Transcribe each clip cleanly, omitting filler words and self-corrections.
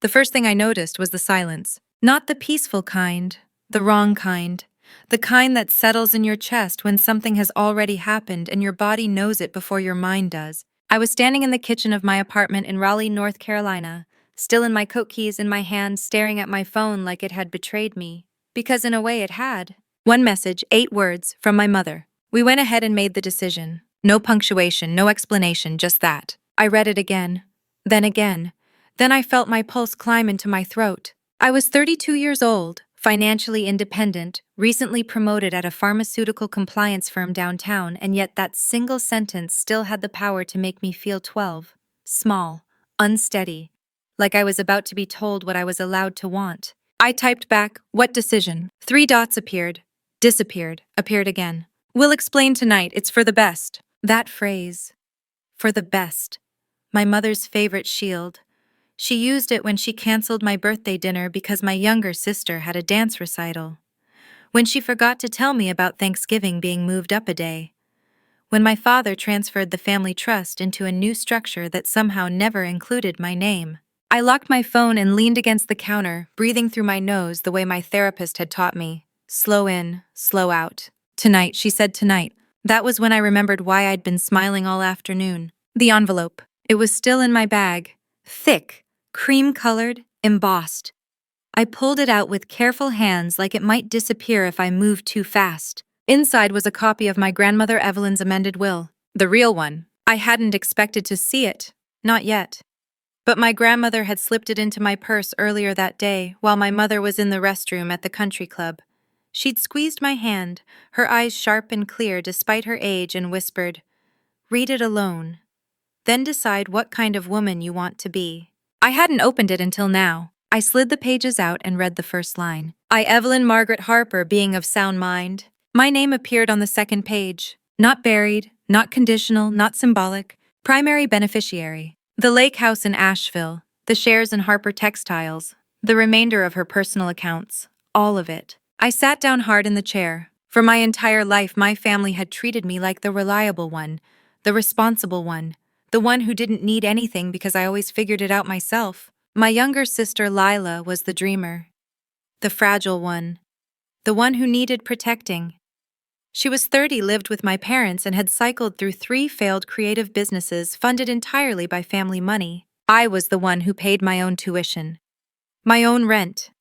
The first thing I noticed was the silence. Not the peaceful kind, the wrong kind. The kind that settles in your chest when something has already happened and your body knows it before your mind does. I was standing in the kitchen of my apartment in Raleigh, North Carolina, still in my coat keys in my hand, staring at my phone like it had betrayed me. Because in a way it had. One message, 8 words, from my mother. We went ahead and made the decision. No punctuation, no explanation, just that. I read it again. Then again. Then I felt my pulse climb into my throat. I was 32 years old, financially independent, recently promoted at a pharmaceutical compliance firm downtown, and yet that single sentence still had the power to make me feel 12. Small, unsteady, like I was about to be told what I was allowed to want. I typed back, "What decision?" 3 dots appeared, disappeared, appeared again. "We'll explain tonight, it's for the best." That phrase, for the best, my mother's favorite shield. She used it when she canceled my birthday dinner because my younger sister had a dance recital. When she forgot to tell me about Thanksgiving being moved up a day. When my father transferred the family trust into a new structure that somehow never included my name. I locked my phone and leaned against the counter, breathing through my nose the way my therapist had taught me. Slow in, slow out. Tonight, she said tonight. That was when I remembered why I'd been smiling all afternoon. The envelope. It was still in my bag. Thick, cream-colored, embossed. I pulled it out with careful hands like it might disappear if I moved too fast. Inside was a copy of my grandmother Evelyn's amended will. The real one. I hadn't expected to see it. Not yet. But my grandmother had slipped it into my purse earlier that day while my mother was in the restroom at the country club. She'd squeezed my hand, her eyes sharp and clear despite her age, and whispered, "Read it alone. Then decide what kind of woman you want to be." I hadn't opened it until now. I slid the pages out and read the first line. "I, Evelyn Margaret Harper, being of sound mind." My name appeared on the second page. Not buried, not conditional, not symbolic. Primary beneficiary. The lake house in Asheville, the shares in Harper Textiles, the remainder of her personal accounts, all of it. I sat down hard in the chair. For my entire life, my family had treated me like the reliable one, the responsible one, the one who didn't need anything because I always figured it out myself. My younger sister Lila was the dreamer, the fragile one, the one who needed protecting. She was 30, lived with my parents, and had cycled through 3 failed creative businesses funded entirely by family money. I was the one who paid my own tuition, my own rent,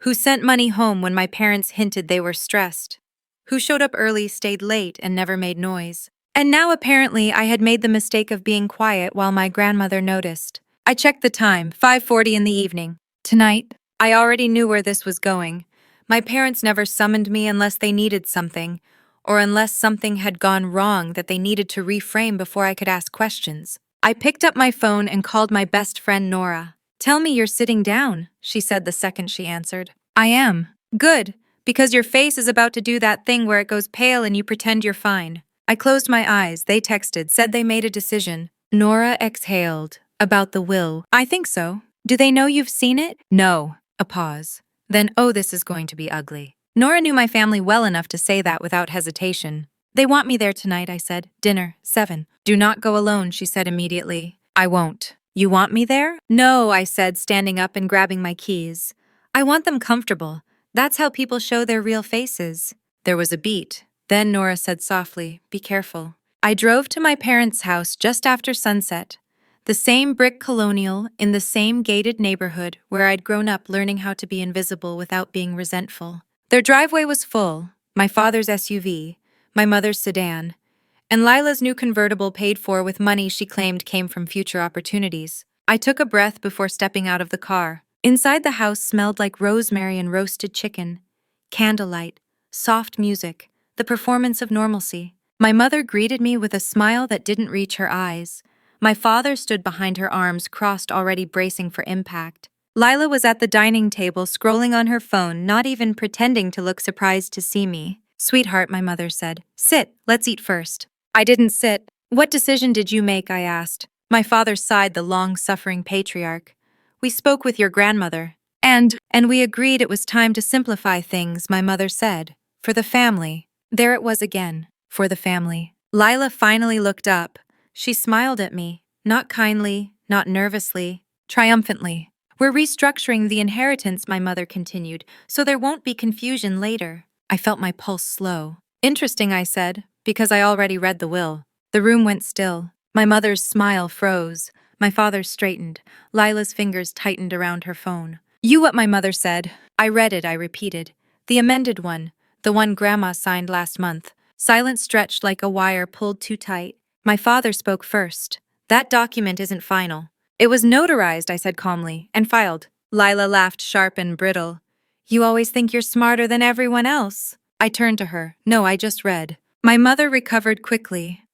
who sent money home when my parents hinted they were stressed, who showed up early, stayed late, and never made noise. And now apparently I had made the mistake of being quiet while my grandmother noticed. I checked the time, 5:40 in the evening. Tonight, I already knew where this was going. My parents never summoned me unless they needed something, or unless something had gone wrong that they needed to reframe before I could ask questions. I picked up my phone and called my best friend Nora. "Tell me you're sitting down," she said the second she answered. "I am." "Good, because your face is about to do that thing where it goes pale and you pretend you're fine." I closed my eyes. They texted, said they made a decision. Nora exhaled. "About the will." "I think so." "Do they know you've seen it?" "No." A pause. Then, "Oh, this is going to be ugly." Nora knew my family well enough to say that without hesitation. "They want me there tonight," I said. "Dinner, 7. "Do not go alone," she said immediately. "I won't." "You want me there?" "No," I said, standing up and grabbing my keys. "I want them comfortable. That's how people show their real faces." There was a beat. Then Nora said softly, "Be careful." I drove to my parents' house just after sunset. The same brick colonial in the same gated neighborhood where I'd grown up learning how to be invisible without being resentful. Their driveway was full, my father's SUV, my mother's sedan, and Lila's new convertible paid for with money she claimed came from future opportunities. I took a breath before stepping out of the car. Inside the house smelled like rosemary and roasted chicken, candlelight, soft music, the performance of normalcy. My mother greeted me with a smile that didn't reach her eyes. My father stood behind her, arms crossed, already bracing for impact. Lila was at the dining table scrolling on her phone, not even pretending to look surprised to see me. "Sweetheart," my mother said. "Sit, let's eat first." I didn't sit. "What decision did you make?" I asked. My father sighed, the long-suffering patriarch. "We spoke with your grandmother. And we agreed it was time to simplify things," my mother said. "For the family." There it was again. For the family. Lila finally looked up. She smiled at me. Not kindly, not nervously, triumphantly. We're restructuring the inheritance, my mother continued, so there won't be confusion later. I felt my pulse slow. Interesting, I said, because I already read the will. The room went still. My mother's smile froze. My father straightened. Lila's fingers tightened around her phone. You what my mother said. I read it, I repeated. The amended one. The one Grandma signed last month. Silence stretched like a wire pulled too tight. My father spoke first. That document isn't final. It was notarized, I said calmly, and filed. Lila laughed sharp and brittle. You always think you're smarter than everyone else. I turned to her. No, I just read. My mother recovered quickly.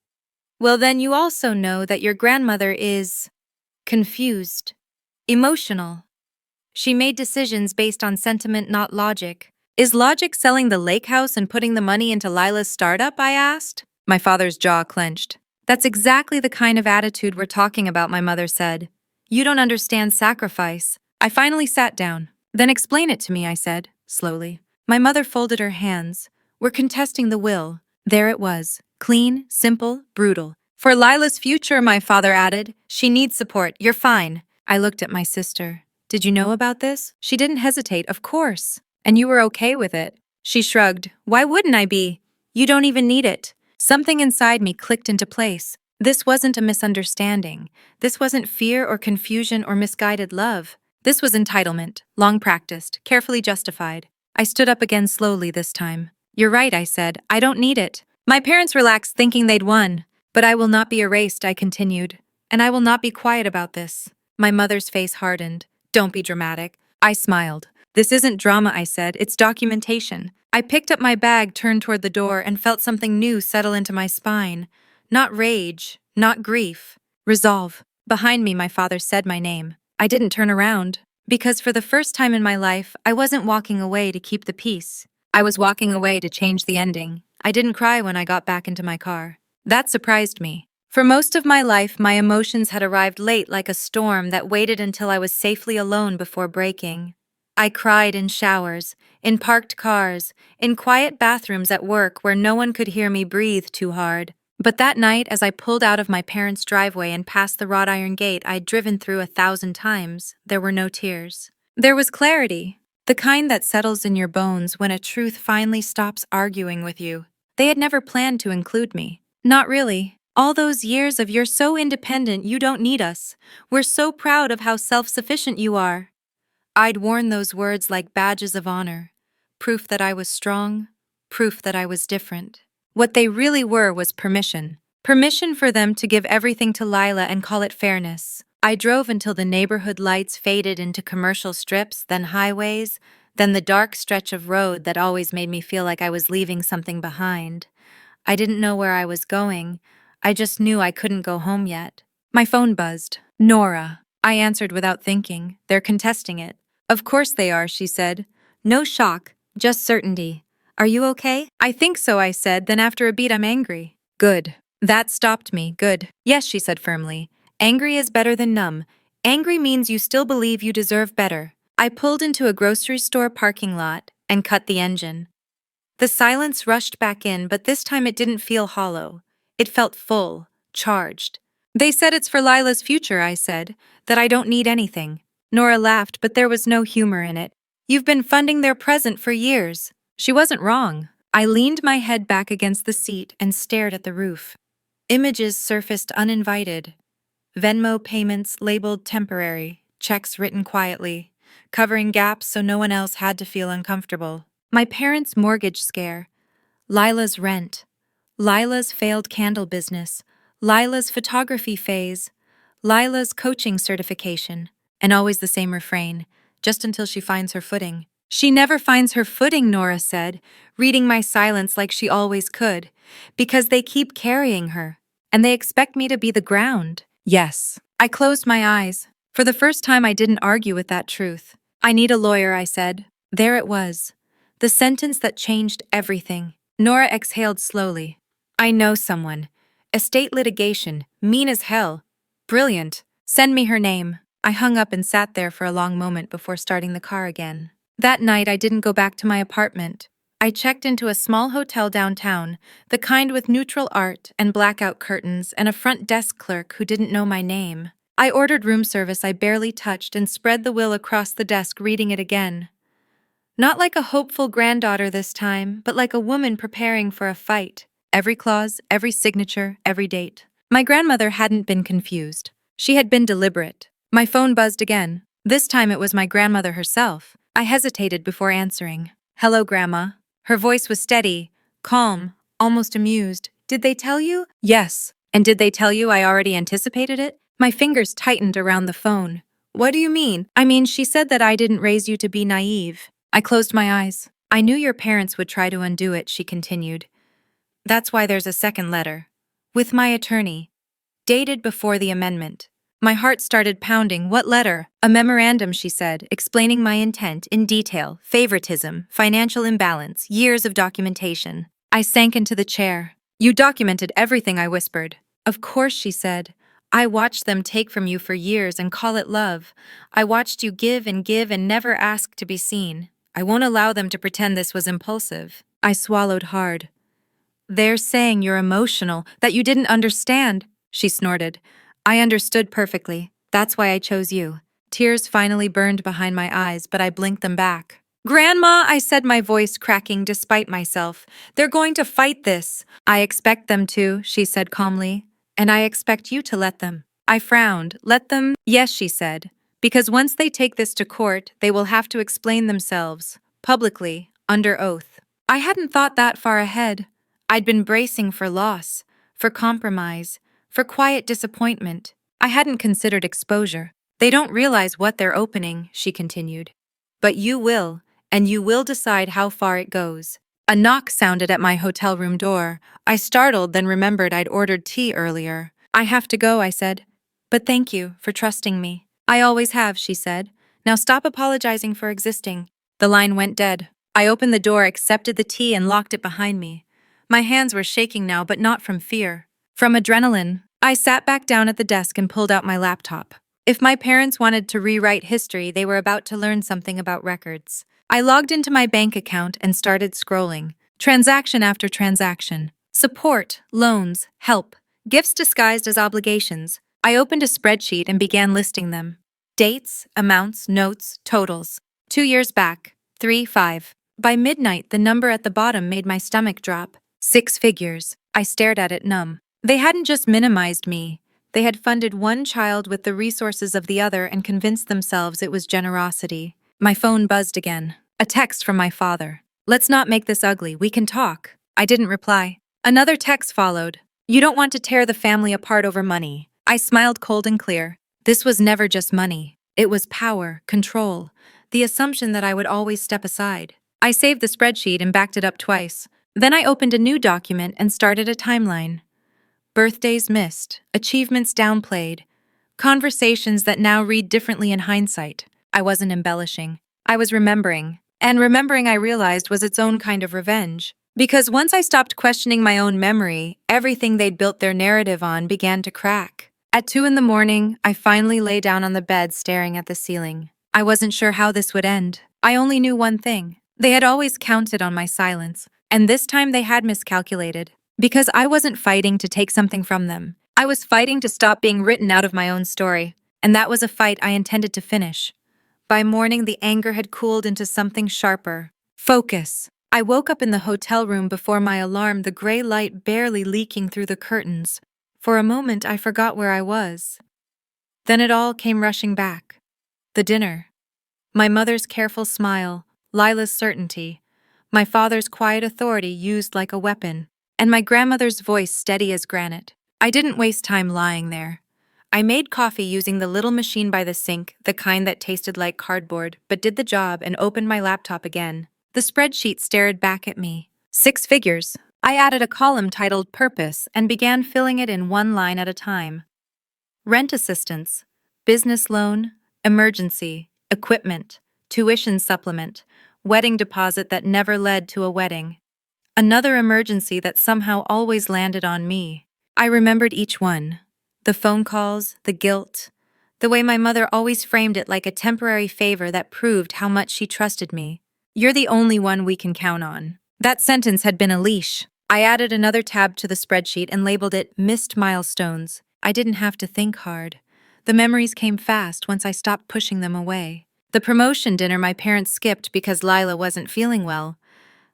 Well, then you also know that your grandmother is confused, emotional. She made decisions based on sentiment, not logic. Is logic selling the lake house and putting the money into Lila's startup? I asked. My father's jaw clenched. That's exactly the kind of attitude we're talking about, my mother said. You don't understand sacrifice. I finally sat down. Then explain it to me, I said, slowly. My mother folded her hands. We're contesting the will. There it was. Clean, simple, brutal. For Lila's future, my father added. She needs support. You're fine. I looked at my sister. Did you know about this? She didn't hesitate, of course. And you were okay with it. She shrugged. Why wouldn't I be? You don't even need it. Something inside me clicked into place. This wasn't a misunderstanding. This wasn't fear or confusion or misguided love. This was entitlement, long practiced, carefully justified. I stood up again slowly this time. You're right, I said. I don't need it. My parents relaxed thinking they'd won. But I will not be erased, I continued. And I will not be quiet about this. My mother's face hardened. Don't be dramatic. I smiled. This isn't drama, I said. It's documentation. I picked up my bag, turned toward the door, and felt something new settle into my spine. Not rage, not grief. Resolve. Behind me, my father said my name. I didn't turn around. Because for the first time in my life, I wasn't walking away to keep the peace. I was walking away to change the ending. I didn't cry when I got back into my car. That surprised me. For most of my life, my emotions had arrived late like a storm that waited until I was safely alone before breaking. I cried in showers, in parked cars, in quiet bathrooms at work where no one could hear me breathe too hard. But that night, as I pulled out of my parents' driveway and past the wrought iron gate I'd driven through 1,000 times, there were no tears. There was clarity, the kind that settles in your bones when a truth finally stops arguing with you. They had never planned to include me. Not really. All those years of you're so independent you don't need us. We're so proud of how self-sufficient you are. I'd worn those words like badges of honor. Proof that I was strong, proof that I was different. What they really were was permission. Permission for them to give everything to Lila and call it fairness. I drove until the neighborhood lights faded into commercial strips, then highways, then the dark stretch of road that always made me feel like I was leaving something behind. I didn't know where I was going. I just knew I couldn't go home yet. My phone buzzed. Nora. I answered without thinking. They're contesting it. Of course they are, she said. No shock, just certainty. Are you okay? I think so, I said, then after a beat I'm angry. Good. That stopped me, good. Yes, she said firmly. Angry is better than numb. Angry means you still believe you deserve better. I pulled into a grocery store parking lot and cut the engine. The silence rushed back in, but this time it didn't feel hollow. It felt full, charged. They said it's for Lila's future, I said, that I don't need anything. Nora laughed, but there was no humor in it. You've been funding their present for years. She wasn't wrong. I leaned my head back against the seat and stared at the roof. Images surfaced uninvited. Venmo payments labeled temporary, checks written quietly, covering gaps so no one else had to feel uncomfortable. My parents' mortgage scare, Lila's rent, Lila's failed candle business, Lila's photography phase, Lila's coaching certification, and always the same refrain, just until she finds her footing. She never finds her footing, Nora said, reading my silence like she always could, because they keep carrying her, and they expect me to be the ground. Yes. I closed my eyes. For the first time, I didn't argue with that truth. I need a lawyer, I said. There it was. The sentence that changed everything. Nora exhaled slowly. I know someone. Estate litigation, mean as hell. Brilliant. Send me her name. I hung up and sat there for a long moment before starting the car again. That night, I didn't go back to my apartment. I checked into a small hotel downtown, the kind with neutral art and blackout curtains and a front desk clerk who didn't know my name. I ordered room service I barely touched and spread the will across the desk, reading it again. Not like a hopeful granddaughter this time, but like a woman preparing for a fight. Every clause, every signature, every date. My grandmother hadn't been confused. She had been deliberate. My phone buzzed again. This time it was my grandmother herself. I hesitated before answering. "Hello, Grandma." Her voice was steady, calm, almost amused. "Did they tell you?" "Yes." "And did they tell you I already anticipated it?" My fingers tightened around the phone. "What do you mean?" "I mean, she said that I didn't raise you to be naive." I closed my eyes. "I knew your parents would try to undo it," she continued. "That's why there's a second letter. With my attorney. Dated before the amendment." My heart started pounding. "What letter?" "A memorandum," she said, explaining my intent in detail: favoritism, financial imbalance, years of documentation. I sank into the chair. "You documented everything," I whispered. "Of course," she said. "I watched them take from you for years and call it love. I watched you give and never ask to be seen. I won't allow them to pretend this was impulsive." I swallowed hard. "They're saying you're emotional, that you didn't understand," she snorted. "I understood perfectly. That's why I chose you." Tears finally burned behind my eyes, but I blinked them back. "Grandma," I said, my voice cracking despite myself. "They're going to fight this." "I expect them to," she said calmly. "And I expect you to let them." I frowned. "Let them?" "Yes," she said. "Because once they take this to court, they will have to explain themselves, publicly, under oath." I hadn't thought that far ahead. I'd been bracing for loss, for compromise, for quiet disappointment. I hadn't considered exposure. "They don't realize what they're opening," she continued. "But you will, and you will decide how far it goes." A knock sounded at my hotel room door. I startled, then remembered I'd ordered tea earlier. "I have to go," I said. "But thank you for trusting me." "I always have," she said. "Now stop apologizing for existing." The line went dead. I opened the door, accepted the tea, and locked it behind me. My hands were shaking now, but not from fear. From adrenaline. I sat back down at the desk and pulled out my laptop. If my parents wanted to rewrite history, they were about to learn something about records. I logged into my bank account and started scrolling. Transaction after transaction. Support, loans, help, gifts disguised as obligations. I opened a spreadsheet and began listing them. Dates, amounts, notes, totals. 2 years back. 3, 5. By midnight, the number at the bottom made my stomach drop. 6 figures. I stared at it numb. They hadn't just minimized me. They had funded one child with the resources of the other and convinced themselves it was generosity. My phone buzzed again. A text from my father. "Let's not make this ugly. We can talk." I didn't reply. Another text followed. "You don't want to tear the family apart over money." I smiled cold and clear. This was never just money. It was power, control, the assumption that I would always step aside. I saved the spreadsheet and backed it up twice. Then I opened a new document and started a timeline. Birthdays missed, achievements downplayed, conversations that now read differently in hindsight. I wasn't embellishing. I was remembering. And remembering, I realized, was its own kind of revenge. Because once I stopped questioning my own memory, everything they'd built their narrative on began to crack. At 2 in the morning, I finally lay down on the bed staring at the ceiling. I wasn't sure how this would end. I only knew one thing. They had always counted on my silence, and this time they had miscalculated. Because I wasn't fighting to take something from them. I was fighting to stop being written out of my own story, and that was a fight I intended to finish. By morning, the anger had cooled into something sharper. Focus. I woke up in the hotel room before my alarm, the gray light barely leaking through the curtains. For a moment, I forgot where I was. Then it all came rushing back. The dinner. My mother's careful smile, Lila's certainty, my father's quiet authority used like a weapon, and my grandmother's voice steady as granite. I didn't waste time lying there. I made coffee using the little machine by the sink, the kind that tasted like cardboard, but did the job, and opened my laptop again. The spreadsheet stared back at me. 6 figures. I added a column titled Purpose and began filling it in one line at a time. Rent assistance, business loan, emergency, equipment, tuition supplement, wedding deposit that never led to a wedding. Another emergency that somehow always landed on me. I remembered each one. The phone calls, the guilt, the way my mother always framed it like a temporary favor that proved how much she trusted me. "You're the only one we can count on." That sentence had been a leash. I added another tab to the spreadsheet and labeled it Missed Milestones. I didn't have to think hard. The memories came fast once I stopped pushing them away. The promotion dinner my parents skipped because Lila wasn't feeling well.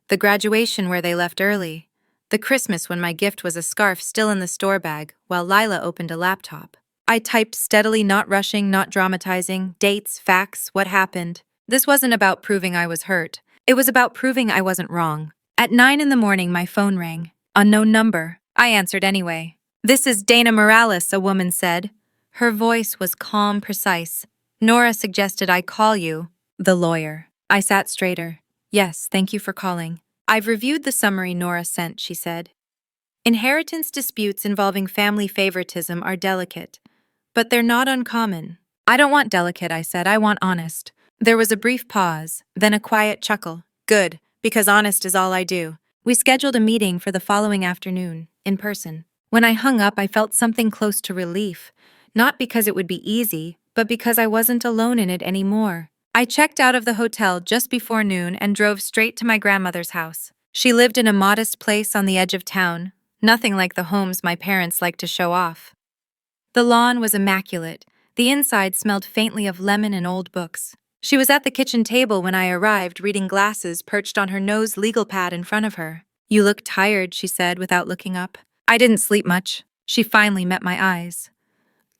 The graduation where they left early. The Christmas when my gift was a scarf still in the store bag while Lila opened a laptop. I typed steadily, not rushing, not dramatizing, dates, facts, what happened. This wasn't about proving I was hurt. It was about proving I wasn't wrong. At 9 in the morning, my phone rang. Unknown number. I answered anyway. "This is Dana Morales," a woman said. Her voice was calm, precise. "Nora suggested I call you." The lawyer. I sat straighter. "Yes, thank you for calling." "I've reviewed the summary Nora sent," she said. Inheritance disputes involving family favoritism are delicate, but they're not uncommon. "I don't want delicate," I said. "I want honest." There was a brief pause, then a quiet chuckle. "Good, because honest is all I do." We scheduled a meeting for the following afternoon, in person. When I hung up, I felt something close to relief, not because it would be easy, but because I wasn't alone in it anymore. I checked out of the hotel just before noon and drove straight to my grandmother's house. She lived in a modest place on the edge of town, nothing like the homes my parents liked to show off. The lawn was immaculate. The inside smelled faintly of lemon and old books. She was at the kitchen table when I arrived, reading glasses perched on her nose legal pad in front of her. "You look tired," she said without looking up. "I didn't sleep much." She finally met my eyes.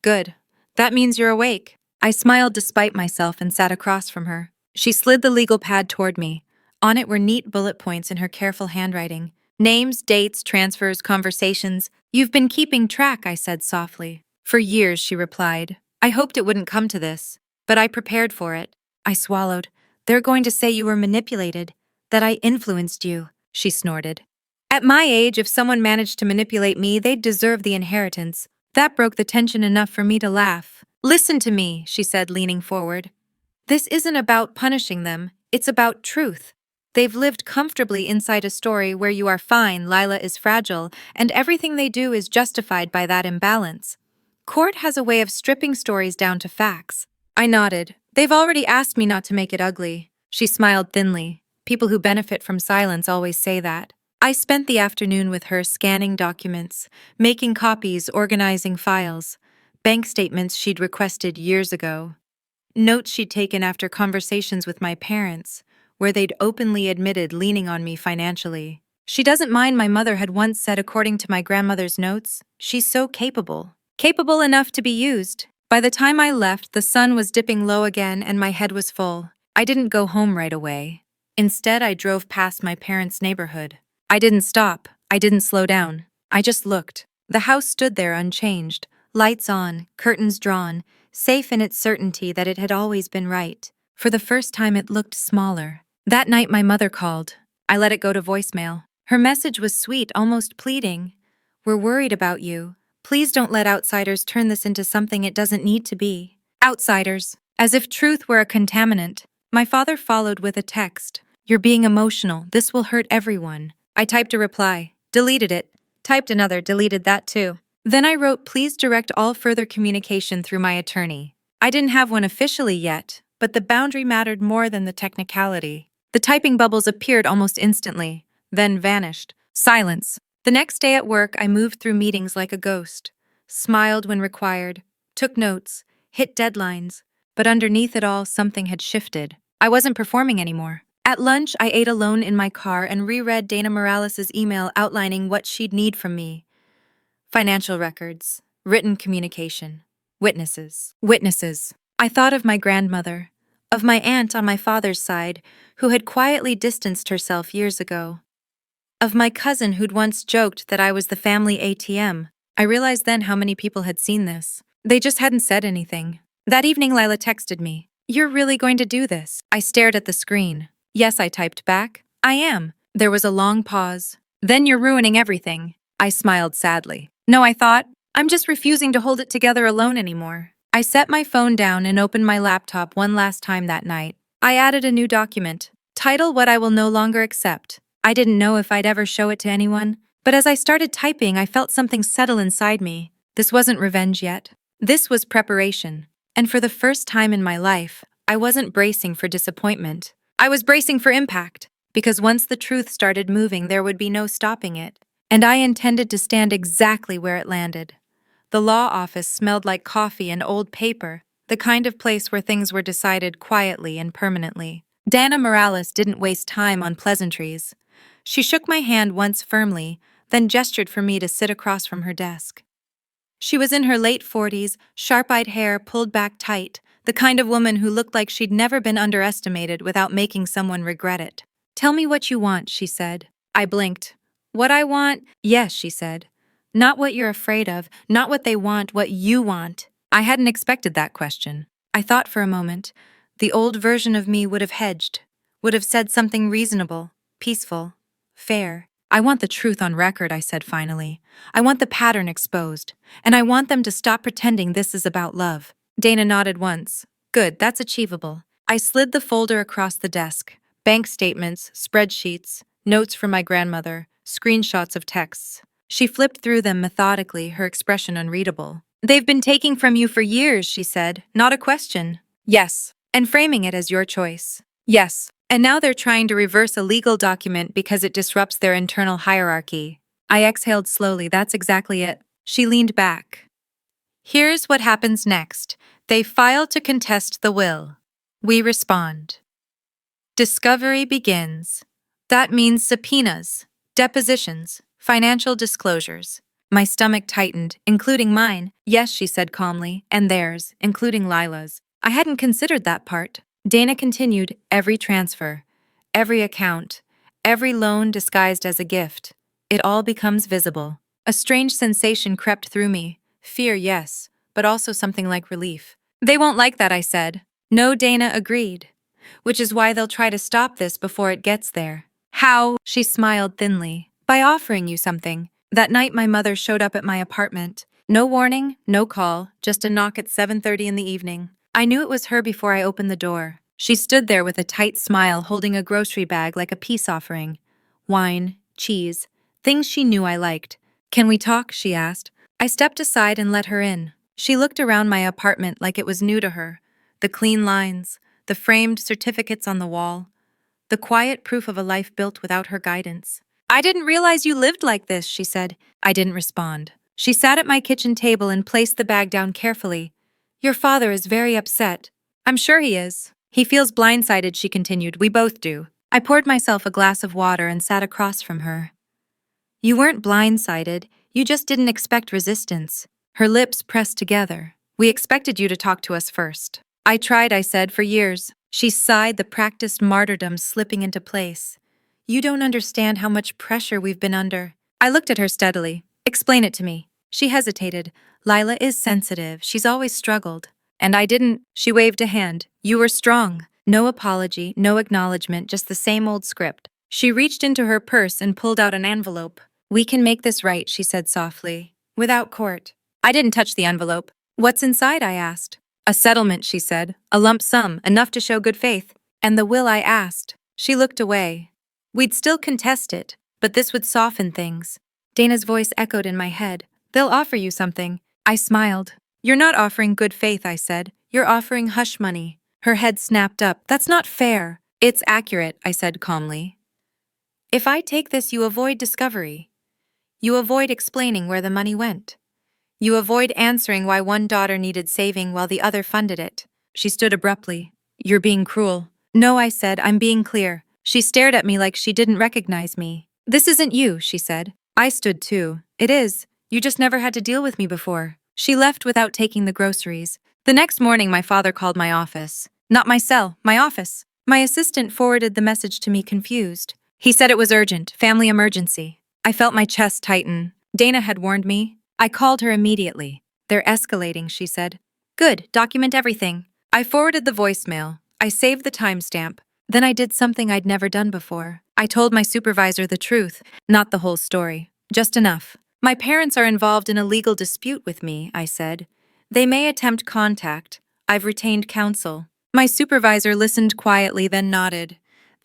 "Good. That means you're awake." I smiled despite myself and sat across from her. She slid the legal pad toward me. On it were neat bullet points in her careful handwriting. Names, dates, transfers, conversations. "You've been keeping track," I said softly. "For years," she replied. "I hoped it wouldn't come to this, but I prepared for it." I swallowed. "They're going to say you were manipulated, that I influenced you," she snorted. "At my age, if someone managed to manipulate me, they'd deserve the inheritance." That broke the tension enough for me to laugh. "Listen to me," she said, leaning forward. "This isn't about punishing them, it's about truth. They've lived comfortably inside a story where you are fine, Lila is fragile, and everything they do is justified by that imbalance. Court has a way of stripping stories down to facts." I nodded. "They've already asked me not to make it ugly." She smiled thinly. People who benefit from silence always say that. I spent the afternoon with her scanning documents, making copies, organizing files, bank statements she'd requested years ago, notes she'd taken after conversations with my parents, where they'd openly admitted leaning on me financially. "She doesn't mind," my mother had once said according to my grandmother's notes. "She's so capable. Capable enough to be used." By the time I left, the sun was dipping low again and my head was full. I didn't go home right away. Instead, I drove past my parents' neighborhood. I didn't stop. I didn't slow down. I just looked. The house stood there unchanged, lights on, curtains drawn, safe in its certainty that it had always been right. For the first time, it looked smaller. That night, my mother called. I let it go to voicemail. Her message was sweet, almost pleading. "We're worried about you. Please don't let outsiders turn this into something it doesn't need to be." Outsiders. As if truth were a contaminant. My father followed with a text. "You're being emotional. This will hurt everyone." I typed a reply, deleted it, typed another, deleted that too. Then I wrote, "Please direct all further communication through my attorney." I didn't have one officially yet, but the boundary mattered more than the technicality. The typing bubbles appeared almost instantly, then vanished. Silence. The next day at work, I moved through meetings like a ghost, smiled when required, took notes, hit deadlines, but underneath it all, something had shifted. I wasn't performing anymore. At lunch, I ate alone in my car and reread Dana Morales' email outlining what she'd need from me. Financial records, written communication, witnesses. Witnesses. I thought of my grandmother, of my aunt on my father's side, who had quietly distanced herself years ago, of my cousin who'd once joked that I was the family ATM. I realized then how many people had seen this. They just hadn't said anything. That evening, Lila texted me, "You're really going to do this?" I stared at the screen. "Yes," I typed back. "I am." There was a long pause. "Then you're ruining everything." I smiled sadly. "No," I thought. "I'm just refusing to hold it together alone anymore." I set my phone down and opened my laptop one last time that night. I added a new document. Title: "What I Will No Longer Accept." I didn't know if I'd ever show it to anyone, but as I started typing, I felt something settle inside me. This wasn't revenge yet. This was preparation. And for the first time in my life, I wasn't bracing for disappointment. I was bracing for impact, because once the truth started moving, there would be no stopping it. And I intended to stand exactly where it landed. The law office smelled like coffee and old paper, the kind of place where things were decided quietly and permanently. Dana Morales didn't waste time on pleasantries. She shook my hand once firmly, then gestured for me to sit across from her desk. She was in her late 40s, sharp-eyed hair pulled back tight, the kind of woman who looked like she'd never been underestimated without making someone regret it. "Tell me what you want," she said. I blinked. "What I want?" "Yes," she said. "Not what you're afraid of, not what they want, what you want." I hadn't expected that question. I thought for a moment. The old version of me would have hedged, would have said something reasonable, peaceful, fair. "I want the truth on record," I said finally. "I want the pattern exposed, and I want them to stop pretending this is about love." Dana nodded once. "Good, that's achievable." I slid the folder across the desk. Bank statements, spreadsheets, notes from my grandmother, screenshots of texts. She flipped through them methodically, her expression unreadable. "They've been taking from you for years," she said. "Not a question." "Yes." "And framing it as your choice." "Yes." "And now they're trying to reverse a legal document because it disrupts their internal hierarchy." I exhaled slowly. "That's exactly it." She leaned back. "Here's what happens next. They file to contest the will. We respond. Discovery begins. That means subpoenas, depositions, financial disclosures." My stomach tightened, including mine. "Yes," she said calmly, "and theirs, including Lila's." I hadn't considered that part. Dana continued, "Every transfer, every account, every loan disguised as a gift. It all becomes visible." A strange sensation crept through me. Fear, yes, but also something like relief. "They won't like that," I said. "No," Dana agreed. "Which is why they'll try to stop this before it gets there." "How?" She smiled thinly. "By offering you something." That night my mother showed up at my apartment. No warning, no call, just a knock at 7:30 in the evening. I knew it was her before I opened the door. She stood there with a tight smile, holding a grocery bag like a peace offering. Wine, cheese, things she knew I liked. "Can we talk?" she asked. I stepped aside and let her in. She looked around my apartment like it was new to her. The clean lines, the framed certificates on the wall, the quiet proof of a life built without her guidance. "I didn't realize you lived like this," she said. I didn't respond. She sat at my kitchen table and placed the bag down carefully. "Your father is very upset." "I'm sure he is. He feels blindsided," she continued. "We both do." I poured myself a glass of water and sat across from her. "You weren't blindsided, you just didn't expect resistance." Her lips pressed together. "We expected you to talk to us first." "I tried," I said, "for years." She sighed, the practiced martyrdom slipping into place. "You don't understand how much pressure we've been under." I looked at her steadily. "Explain it to me." She hesitated. "Lila is sensitive. She's always struggled." "And I didn't." She waved a hand. "You were strong." No apology, no acknowledgement, just the same old script. She reached into her purse and pulled out an envelope. "We can make this right," she said softly. "Without court." I didn't touch the envelope. "What's inside?" I asked. "A settlement," she said. "A lump sum, enough to show good faith." "And the will?" I asked. She looked away. "We'd still contest it, but this would soften things." Dana's voice echoed in my head. "They'll offer you something." I smiled. "You're not offering good faith," I said. "You're offering hush money." Her head snapped up. "That's not fair." "It's accurate," I said calmly. "If I take this, you avoid discovery. You avoid explaining where the money went. You avoid answering why one daughter needed saving while the other funded it." She stood abruptly. "You're being cruel." "No," I said, "I'm being clear." She stared at me like she didn't recognize me. "This isn't you," she said. I stood too. "It is. You just never had to deal with me before." She left without taking the groceries. The next morning my father called my office. Not my cell, my office. My assistant forwarded the message to me, confused. He said it was urgent, family emergency. I felt my chest tighten. Dana had warned me. I called her immediately. "They're escalating," she said. "Good, document everything." I forwarded the voicemail. I saved the timestamp. Then I did something I'd never done before. I told my supervisor the truth, not the whole story. Just enough. "My parents are involved in a legal dispute with me," I said. "They may attempt contact. I've retained counsel." My supervisor listened quietly, then nodded.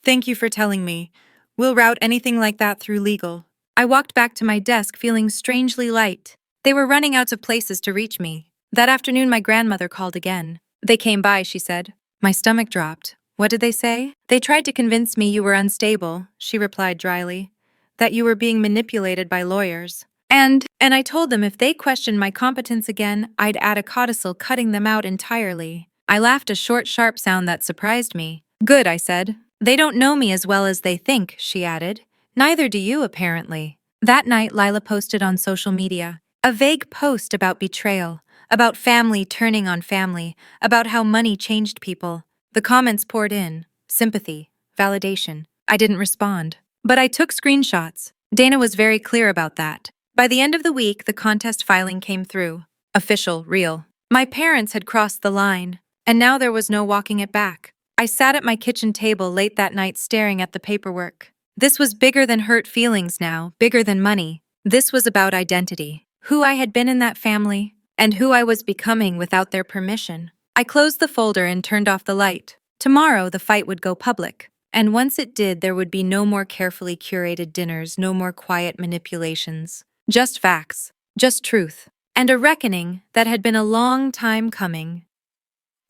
"Thank you for telling me. We'll route anything like that through legal." I walked back to my desk feeling strangely light. They were running out of places to reach me. That afternoon my grandmother called again. "They came by," she said. My stomach dropped. "What did they say?" "They tried to convince me you were unstable," she replied dryly. "That you were being manipulated by lawyers." And I told them if they questioned my competence again, I'd add a codicil cutting them out entirely. I laughed, a short, sharp sound that surprised me. Good, I said. They don't know me as well as they think, she added. Neither do you, apparently. That night, Lila posted on social media a vague post about betrayal, about family turning on family, about how money changed people. The comments poured in. Sympathy, validation. I didn't respond. But I took screenshots. Dana was very clear about that. By the end of the week, the contest filing came through. Official, real. My parents had crossed the line, and now there was no walking it back. I sat at my kitchen table late that night staring at the paperwork. This was bigger than hurt feelings now, bigger than money. This was about identity. Who I had been in that family, and who I was becoming without their permission. I closed the folder and turned off the light. Tomorrow, the fight would go public. And once it did, there would be no more carefully curated dinners, no more quiet manipulations. Just facts, just truth, and a reckoning that had been a long time coming.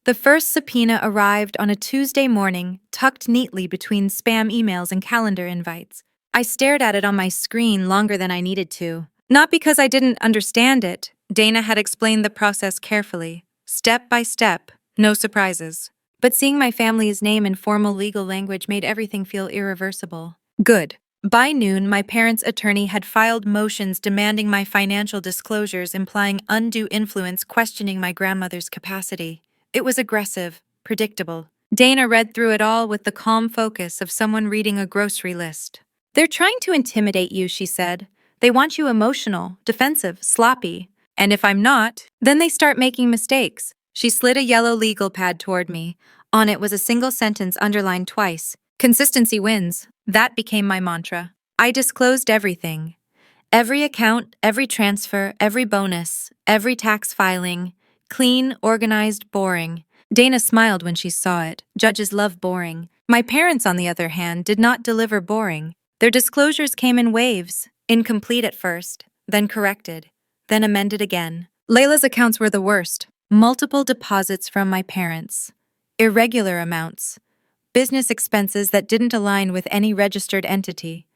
The first subpoena arrived on a Tuesday morning, tucked neatly between spam emails and calendar invites. I stared at it on my screen longer than I needed to. Not because I didn't understand it. Dana had explained the process carefully, step by step, no surprises. But seeing my family's name in formal legal language made everything feel irreversible. Good. By noon, my parents' attorney had filed motions demanding my financial disclosures, implying undue influence, questioning my grandmother's capacity. It was aggressive, predictable. Dana read through it all with the calm focus of someone reading a grocery list. They're trying to intimidate you, she said. They want you emotional, defensive, sloppy. And if I'm not, then they start making mistakes. She slid a yellow legal pad toward me. On it was a single sentence underlined twice. Consistency wins. That became my mantra. I disclosed everything. Every account, every transfer, every bonus, every tax filing. Clean, organized, boring. Dana smiled when she saw it. Judges love boring. My parents, on the other hand, did not deliver boring. Their disclosures came in waves, incomplete at first, then corrected, then amended again. Layla's accounts were the worst. Multiple deposits from my parents. Irregular amounts. Business expenses that didn't align with any registered entity.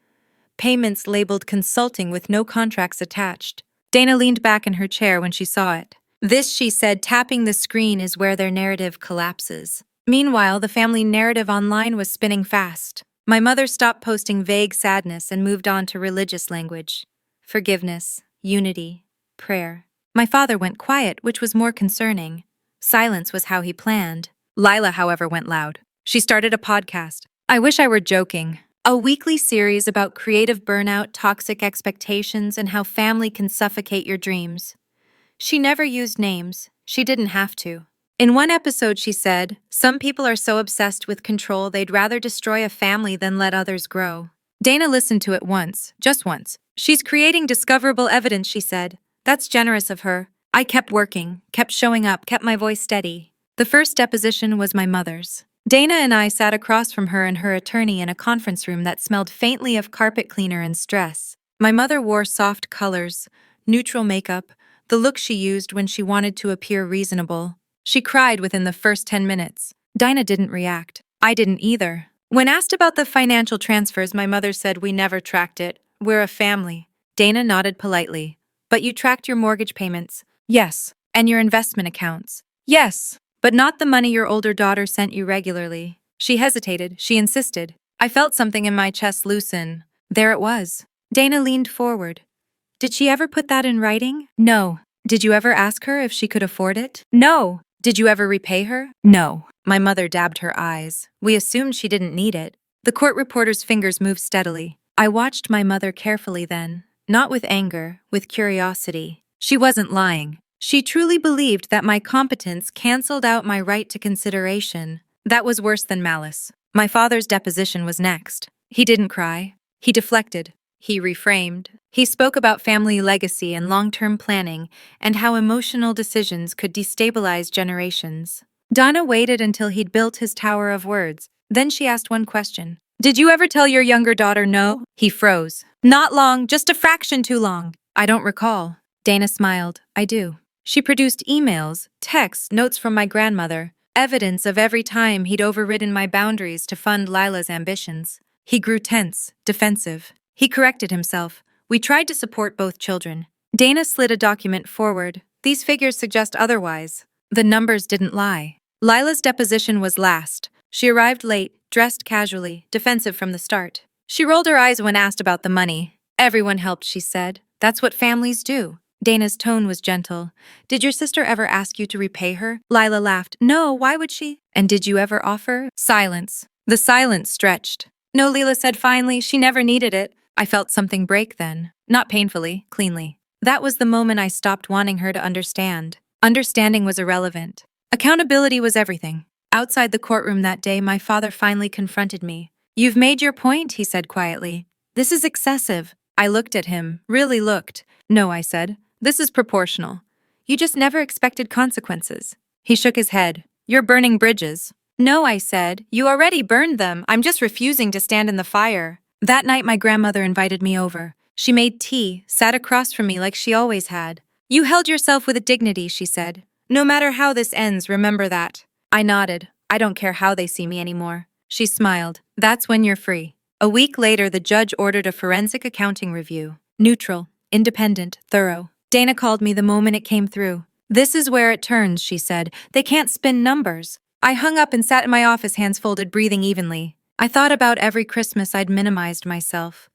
Payments labeled consulting with no contracts attached. Dana leaned back in her chair when she saw it. This, she said, tapping the screen is where their narrative collapses. Meanwhile, the family narrative online was spinning fast. My mother stopped posting vague sadness and moved on to religious language. Forgiveness, unity, prayer. My father went quiet, which was more concerning. Silence was how he planned. Lila, however, went loud. She started a podcast. I wish I were joking. A weekly series about creative burnout, toxic expectations, and how family can suffocate your dreams. She never used names. She didn't have to. In one episode, she said, "Some people are so obsessed with control they'd rather destroy a family than let others grow." Dana listened to it once, just once. "She's creating discoverable evidence," she said. "That's generous of her." I kept working, kept showing up, kept my voice steady. The first deposition was my mother's. Dana and I sat across from her and her attorney in a conference room that smelled faintly of carpet cleaner and stress. My mother wore soft colors, neutral makeup, the look she used when she wanted to appear reasonable. She cried within the first 10 minutes. Dinah didn't react. I didn't either. When asked about the financial transfers, my mother said, "We never tracked it. We're a family." Dana nodded politely. "But you tracked your mortgage payments." "Yes." "And your investment accounts." "Yes." "But not the money your older daughter sent you regularly." She hesitated. She insisted. I felt something in my chest loosen. There it was. Dana leaned forward. "Did she ever put that in writing?" "No." "Did you ever ask her if she could afford it?" "No." "Did you ever repay her?" "No." My mother dabbed her eyes. We assumed she didn't need it. The court reporter's fingers moved steadily. I watched my mother carefully then, not with anger, with curiosity. She wasn't lying. She truly believed that my competence canceled out my right to consideration. That was worse than malice. My father's deposition was next. He didn't cry. He deflected. He reframed. He spoke about family legacy and long-term planning and how emotional decisions could destabilize generations. Donna waited until he'd built his tower of words. Then she asked one question. "Did you ever tell your younger daughter no?" He froze. "Not long, just a fraction too long." "I don't recall." Dana smiled. "I do." She produced emails, texts, notes from my grandmother, evidence of every time he'd overridden my boundaries to fund Lila's ambitions. He grew tense, defensive. He corrected himself. We tried to support both children. Dana slid a document forward. These figures suggest otherwise. The numbers didn't lie. Lila's deposition was last. She arrived late, dressed casually, defensive from the start. She rolled her eyes when asked about the money. Everyone helped, she said. That's what families do. Dana's tone was gentle. Did your sister ever ask you to repay her? Lila laughed. No, why would she? And did you ever offer? Silence. The silence stretched. No, Lila said finally, she never needed it. I felt something break then. Not painfully, cleanly. That was the moment I stopped wanting her to understand. Understanding was irrelevant. Accountability was everything. Outside the courtroom that day, my father finally confronted me. You've made your point, he said quietly. This is excessive. I looked at him, really looked. No, I said. This is proportional. You just never expected consequences. He shook his head. You're burning bridges. No, I said. You already burned them. I'm just refusing to stand in the fire. That night, my grandmother invited me over. She made tea, sat across from me like she always had. You held yourself with dignity, she said. No matter how this ends, remember that. I nodded. I don't care how they see me anymore. She smiled. That's when you're free. A week later, the judge ordered a forensic accounting review. Neutral, independent, thorough. Dana called me the moment it came through. This is where it turns, she said. They can't spin numbers. I hung up and sat in my office, hands folded, breathing evenly. I thought about every Christmas I'd minimized myself.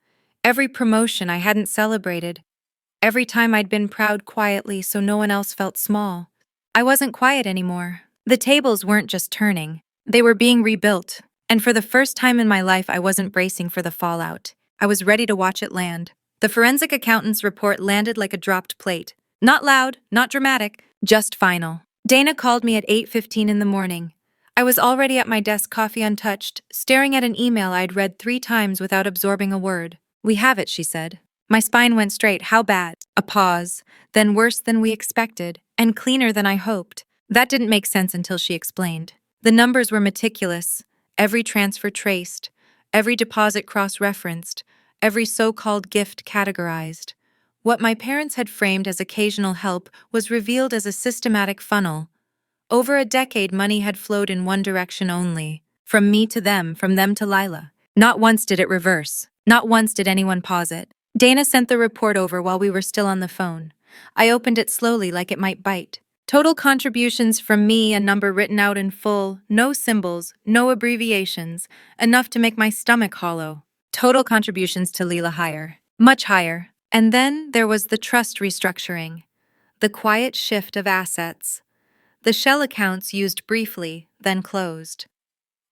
Every promotion I hadn't celebrated. Every time I'd been proud quietly so no one else felt small. I wasn't quiet anymore. The tables weren't just turning. They were being rebuilt. And for the first time in my life, I wasn't bracing for the fallout. I was ready to watch it land. The forensic accountant's report landed like a dropped plate. Not loud, not dramatic, just final. Dana called me at 8:15 in the morning. I was already at my desk, coffee untouched, staring at an email I'd read 3 times without absorbing a word. We have it, she said. My spine went straight. How bad? A pause. Then worse than we expected, and cleaner than I hoped. That didn't make sense until she explained. The numbers were meticulous. Every transfer traced, every deposit cross-referenced, every so-called gift categorized. What my parents had framed as occasional help was revealed as a systematic funnel. Over a decade, money had flowed in one direction only, from me to them, from them to Lila. Not once did it reverse. Not once did anyone pause it. Dana sent the report over while we were still on the phone. I opened it slowly like it might bite. Total contributions from me, a number written out in full, no symbols, no abbreviations, enough to make my stomach hollow. Total contributions to Lila higher, much higher. And then there was the trust restructuring, the quiet shift of assets. The shell accounts used briefly, then closed.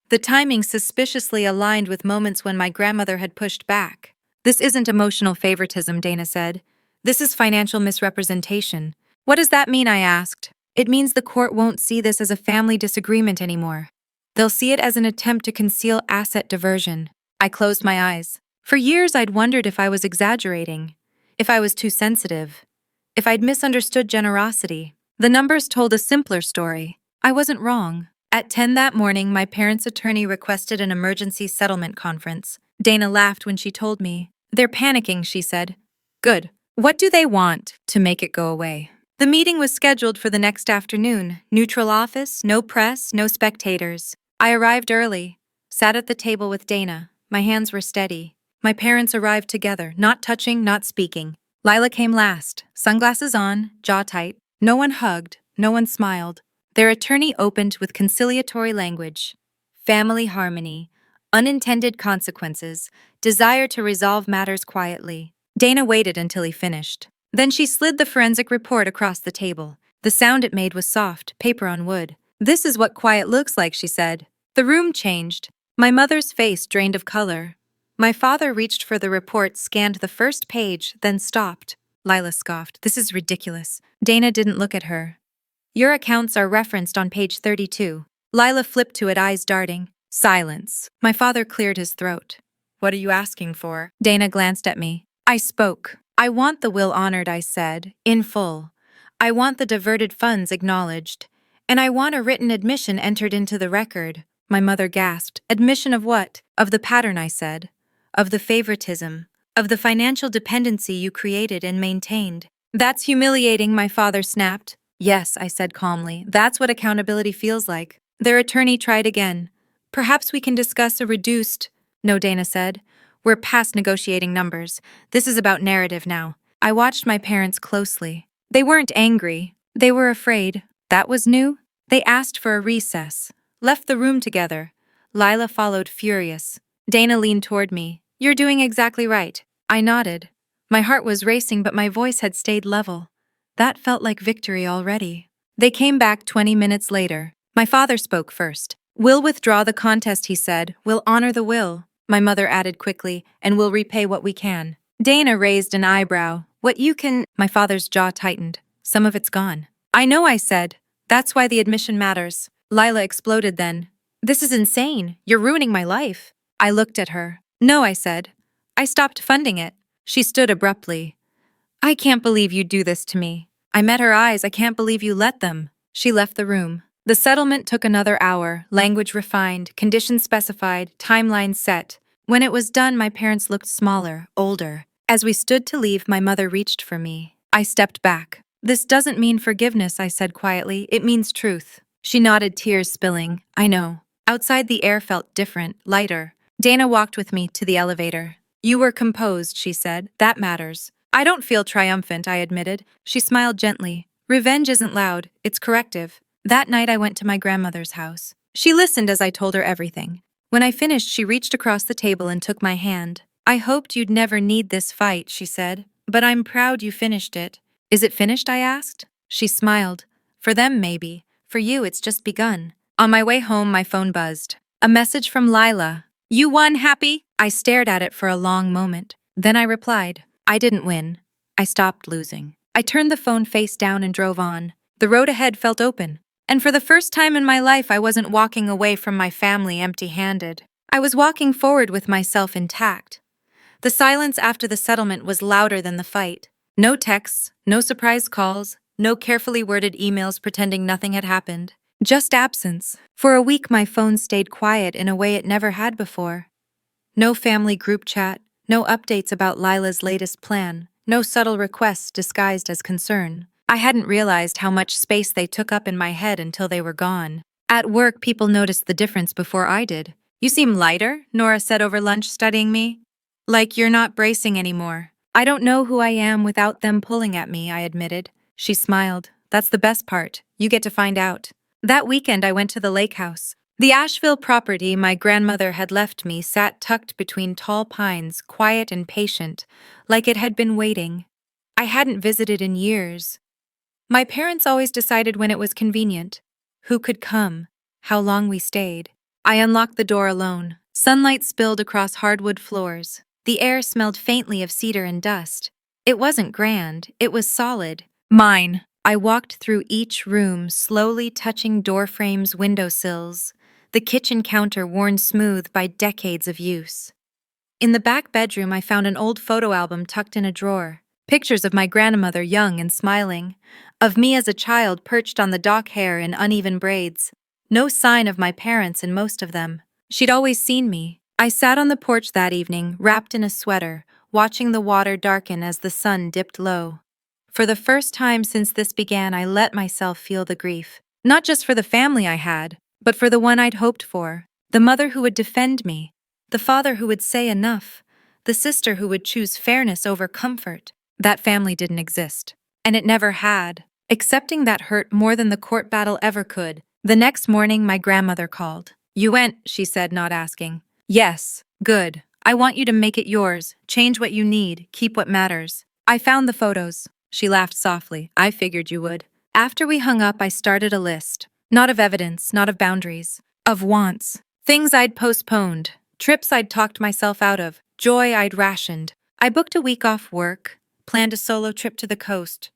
The timing suspiciously aligned with moments when my grandmother had pushed back. This isn't emotional favoritism, Dana said. This is financial misrepresentation. What does that mean, I asked. It means the court won't see this as a family disagreement anymore. They'll see it as an attempt to conceal asset diversion. I closed my eyes. For years, I'd wondered if I was exaggerating, if I was too sensitive, if I'd misunderstood generosity. The numbers told a simpler story. I wasn't wrong. At 10 that morning, my parents' attorney requested an emergency settlement conference. Dana laughed when she told me. They're panicking, she said. Good. What do they want to make it go away? The meeting was scheduled for the next afternoon. Neutral office, no press, no spectators. I arrived early, sat at the table with Dana. My hands were steady. My parents arrived together, not touching, not speaking. Lila came last, sunglasses on, jaw tight. No one hugged, no one smiled. Their attorney opened with conciliatory language. Family harmony, unintended consequences, desire to resolve matters quietly. Dana waited until he finished. Then she slid the forensic report across the table. The sound it made was soft, paper on wood. This is what quiet looks like, she said. The room changed. My mother's face drained of color. My father reached for the report, scanned the first page, then stopped. Lila scoffed. This is ridiculous. Dana didn't look at her. Your accounts are referenced on page 32. Lila flipped to it, eyes darting. Silence. My father cleared his throat. What are you asking for? Dana glanced at me. I spoke. I want the will honored, I said, in full. I want the diverted funds acknowledged. And I want a written admission entered into the record. My mother gasped. Admission of what? Of the pattern, I said. Of the favoritism. Of the financial dependency you created and maintained. That's humiliating, my father snapped. Yes, I said calmly. That's what accountability feels like. Their attorney tried again. Perhaps we can discuss a reduced... No, Dana said. We're past negotiating numbers. This is about narrative now. I watched my parents closely. They weren't angry. They were afraid. That was new. They asked for a recess. Left the room together. Lila followed, furious. Dana leaned toward me. "You're doing exactly right." I nodded. My heart was racing, but my voice had stayed level. That felt like victory already. They came back 20 minutes later. My father spoke first. "We'll withdraw the contest," he said. "We'll honor the will." My mother added quickly, "And we'll repay what we can." Dana raised an eyebrow. "What you can—" My father's jaw tightened. "Some of it's gone." "I know," I said. "That's why the admission matters." Lila exploded then. "This is insane. You're ruining my life." I looked at her. "No," I said. "I stopped funding it." She stood abruptly. "I can't believe you'd do this to me." I met her eyes. "I can't believe you let them." She left the room. The settlement took another hour, language refined, conditions specified, timeline set. When it was done, my parents looked smaller, older. As we stood to leave, my mother reached for me. I stepped back. "This doesn't mean forgiveness," I said quietly. "It means truth." She nodded, tears spilling. "I know." Outside, the air felt different, lighter. Dana walked with me to the elevator. "You were composed," she said. "That matters." "I don't feel triumphant," I admitted. She smiled gently. "Revenge isn't loud, it's corrective." That night I went to my grandmother's house. She listened as I told her everything. When I finished, she reached across the table and took my hand. "I hoped you'd never need this fight," she said. "But I'm proud you finished it." "Is it finished?" I asked. She smiled. "For them, maybe. For you, it's just begun." On my way home, my phone buzzed. A message from Lila. "You won, happy?" I stared at it for a long moment. Then I replied, "I didn't win. I stopped losing." I turned the phone face down and drove on. The road ahead felt open. And for the first time in my life, I wasn't walking away from my family empty-handed. I was walking forward with myself intact. The silence after the settlement was louder than the fight. No texts, no surprise calls, no carefully worded emails pretending nothing had happened. Just absence. For a week, my phone stayed quiet in a way it never had before. No family group chat, no updates about Lila's latest plan, no subtle requests disguised as concern. I hadn't realized how much space they took up in my head until they were gone. At work, people noticed the difference before I did. "You seem lighter," Nora said over lunch, studying me. "Like you're not bracing anymore." "I don't know who I am without them pulling at me," I admitted. She smiled. "That's the best part. You get to find out." That weekend, I went to the lake house. The Asheville property my grandmother had left me sat tucked between tall pines, quiet and patient, like it had been waiting. I hadn't visited in years. My parents always decided when it was convenient. Who could come, how long we stayed. I unlocked the door alone. Sunlight spilled across hardwood floors. The air smelled faintly of cedar and dust. It wasn't grand, it was solid. Mine. I walked through each room, slowly touching door frames, windowsills, the kitchen counter worn smooth by decades of use. In the back bedroom, I found an old photo album tucked in a drawer. Pictures of my grandmother, young and smiling. Of me as a child, perched on the dock, hair in uneven braids. No sign of my parents in most of them. She'd always seen me. I sat on the porch that evening, wrapped in a sweater, watching the water darken as the sun dipped low. For the first time since this began, I let myself feel the grief. Not just for the family I had, but for the one I'd hoped for. The mother who would defend me. The father who would say enough. The sister who would choose fairness over comfort. That family didn't exist. And it never had. Accepting that hurt more than the court battle ever could. The next morning, my grandmother called. "You went," she said, not asking. "Yes. Good. I want you to make it yours. Change what you need. Keep what matters." I found the photos. She laughed softly. "I figured you would." After we hung up, I started a list. Not of evidence, not of boundaries. Of wants. Things I'd postponed. Trips I'd talked myself out of. Joy I'd rationed. I booked a week off work. Planned a solo trip to the coast.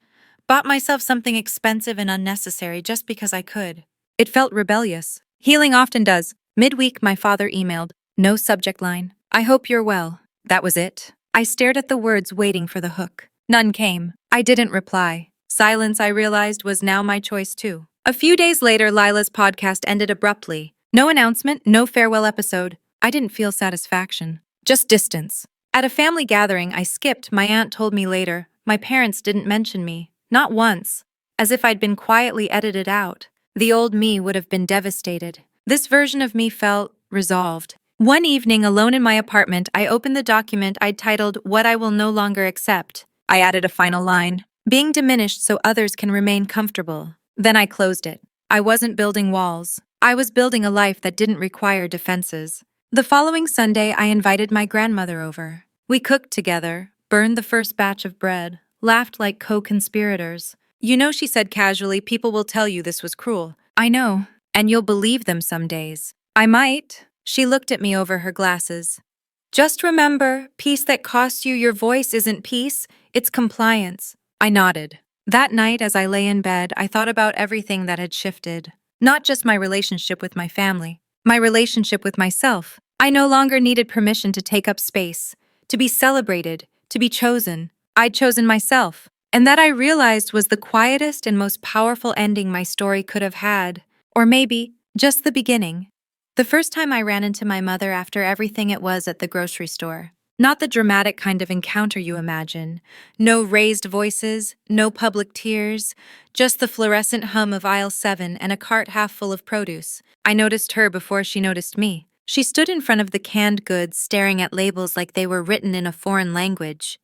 Bought myself something expensive and unnecessary just because I could. It felt rebellious. Healing often does. Midweek, my father emailed. No subject line. "I hope you're well." That was it. I stared at the words, waiting for the hook. None came. I didn't reply. Silence, I realized, was now my choice too. A few days later, Lila's podcast ended abruptly. No announcement, no farewell episode. I didn't feel satisfaction. Just distance. At a family gathering I skipped, my aunt told me later, my parents didn't mention me. Not once. As if I'd been quietly edited out. The old me would have been devastated. This version of me felt resolved. One evening, alone in my apartment, I opened the document I'd titled What I Will No Longer Accept. I added a final line, being diminished so others can remain comfortable. Then I closed it. I wasn't building walls. I was building a life that didn't require defenses. The following Sunday, I invited my grandmother over. We cooked together, burned the first batch of bread, laughed like co-conspirators. You know, she said casually, people will tell you this was cruel. I know, and you'll believe them some days. I might. She looked at me over her glasses. Just remember, peace that costs you your voice isn't peace, it's compliance. I nodded. That night, as I lay in bed, I thought about everything that had shifted. Not just my relationship with my family, my relationship with myself. I no longer needed permission to take up space, to be celebrated, to be chosen. I'd chosen myself. And that I realized was the quietest and most powerful ending my story could have had. Or maybe, just the beginning. The first time I ran into my mother after everything it was at the grocery store. Not the dramatic kind of encounter you imagine. No raised voices, no public tears, just the fluorescent hum of aisle 7 and a cart half full of produce. I noticed her before she noticed me. She stood in front of the canned goods, staring at labels like they were written in a foreign language.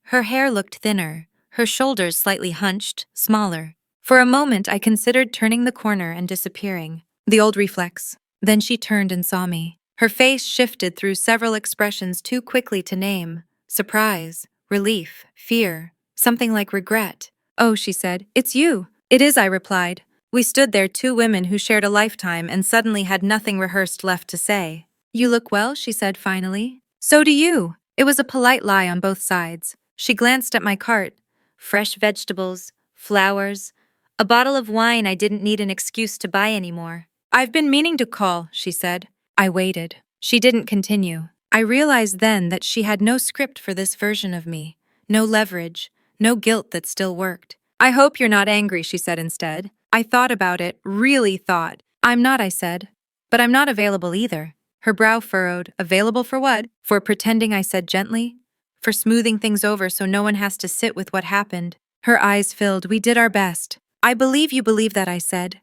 Her hair looked thinner, her shoulders slightly hunched, smaller. For a moment, I considered turning the corner and disappearing. The old reflex. Then she turned and saw me. Her face shifted through several expressions too quickly to name. Surprise, relief, fear, something like regret. Oh, she said, it's you. It is, I replied. We stood there, two women who shared a lifetime and suddenly had nothing rehearsed left to say. You look well, she said finally. So do you. It was a polite lie on both sides. She glanced at my cart. Fresh vegetables, flowers, a bottle of wine I didn't need an excuse to buy anymore. I've been meaning to call, she said. I waited. She didn't continue. I realized then that she had no script for this version of me, no leverage, no guilt that still worked. I hope you're not angry, she said instead. I thought about it, really thought. I'm not, I said. But I'm not available either. Her brow furrowed. Available for what? For pretending, I said gently. For smoothing things over so no one has to sit with what happened. Her eyes filled. We did our best. I believe you believe that, I said.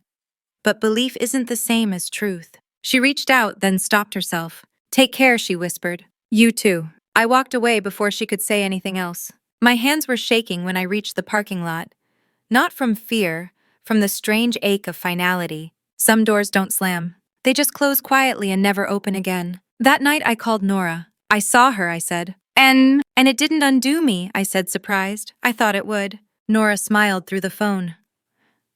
But belief isn't the same as truth. She reached out, then stopped herself. Take care, she whispered. You too. I walked away before she could say anything else. My hands were shaking when I reached the parking lot. Not from fear, from the strange ache of finality. Some doors don't slam. They just close quietly and never open again. That night I called Nora. I saw her, I said. And it didn't undo me, I said, surprised. I thought it would. Nora smiled through the phone.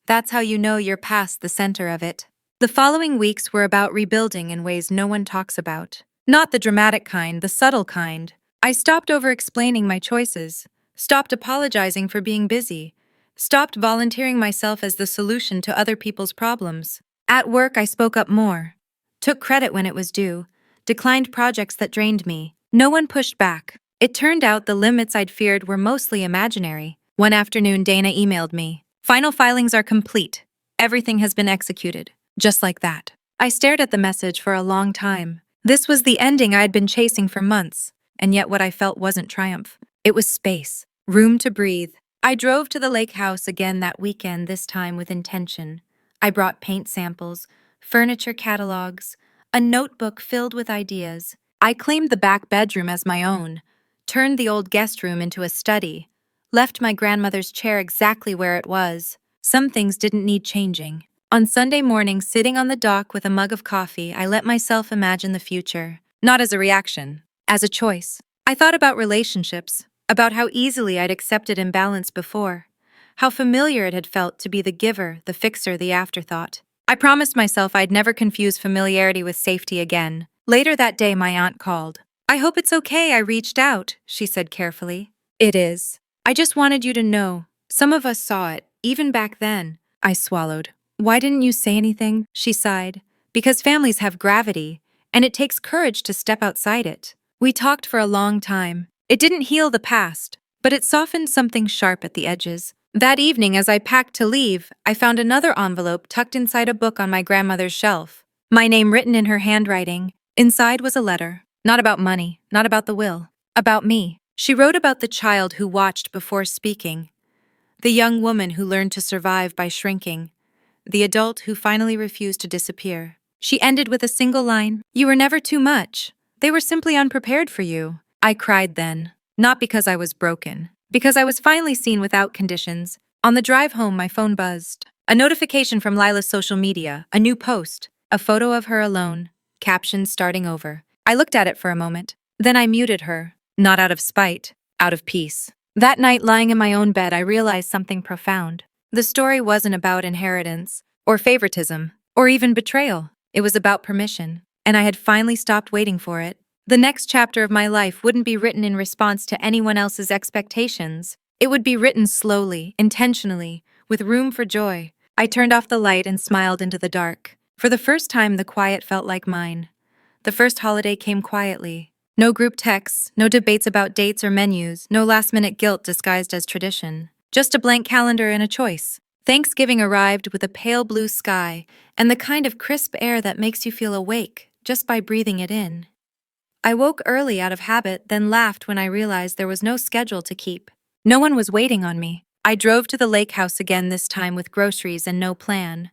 That's how you know you're past the center of it. The following weeks were about rebuilding in ways no one talks about. Not the dramatic kind, the subtle kind. I stopped over-explaining my choices, stopped apologizing for being busy, stopped volunteering myself as the solution to other people's problems. At work, I spoke up more, took credit when it was due, declined projects that drained me. No one pushed back. It turned out the limits I'd feared were mostly imaginary. One afternoon, Dana emailed me. Final filings are complete. Everything has been executed. Just like that. I stared at the message for a long time. This was the ending I'd been chasing for months, and yet what I felt wasn't triumph. It was space, room to breathe. I drove to the lake house again that weekend, this time with intention. I brought paint samples, furniture catalogs, a notebook filled with ideas. I claimed the back bedroom as my own, turned the old guest room into a study, left my grandmother's chair exactly where it was. Some things didn't need changing. On Sunday morning, sitting on the dock with a mug of coffee, I let myself imagine the future. Not as a reaction, as a choice. I thought about relationships, about how easily I'd accepted imbalance before, how familiar it had felt to be the giver, the fixer, the afterthought. I promised myself I'd never confuse familiarity with safety again. Later that day, my aunt called. I hope it's okay, I reached out, she said carefully. It is. I just wanted you to know. Some of us saw it, even back then. I swallowed. Why didn't you say anything? She sighed. Because families have gravity, and it takes courage to step outside it. We talked for a long time. It didn't heal the past, but it softened something sharp at the edges. That evening, as I packed to leave, I found another envelope tucked inside a book on my grandmother's shelf. My name written in her handwriting. Inside was a letter. Not about money, not about the will. About me. She wrote about the child who watched before speaking, the young woman who learned to survive by shrinking, the adult who finally refused to disappear. She ended with a single line, "You were never too much. They were simply unprepared for you." I cried then, not because I was broken, because I was finally seen without conditions. On the drive home, my phone buzzed. A notification from Lila's social media, a new post, a photo of her alone, caption starting over. I looked at it for a moment. Then I muted her, not out of spite, out of peace. That night, lying in my own bed, I realized something profound. The story wasn't about inheritance, or favoritism, or even betrayal. It was about permission, and I had finally stopped waiting for it. The next chapter of my life wouldn't be written in response to anyone else's expectations. It would be written slowly, intentionally, with room for joy. I turned off the light and smiled into the dark. For the first time, the quiet felt like mine. The first holiday came quietly. No group texts, no debates about dates or menus, no last-minute guilt disguised as tradition. Just a blank calendar and a choice. Thanksgiving arrived with a pale blue sky and the kind of crisp air that makes you feel awake just by breathing it in. I woke early out of habit, then laughed when I realized there was no schedule to keep. No one was waiting on me. I drove to the lake house again, this time with groceries and no plan.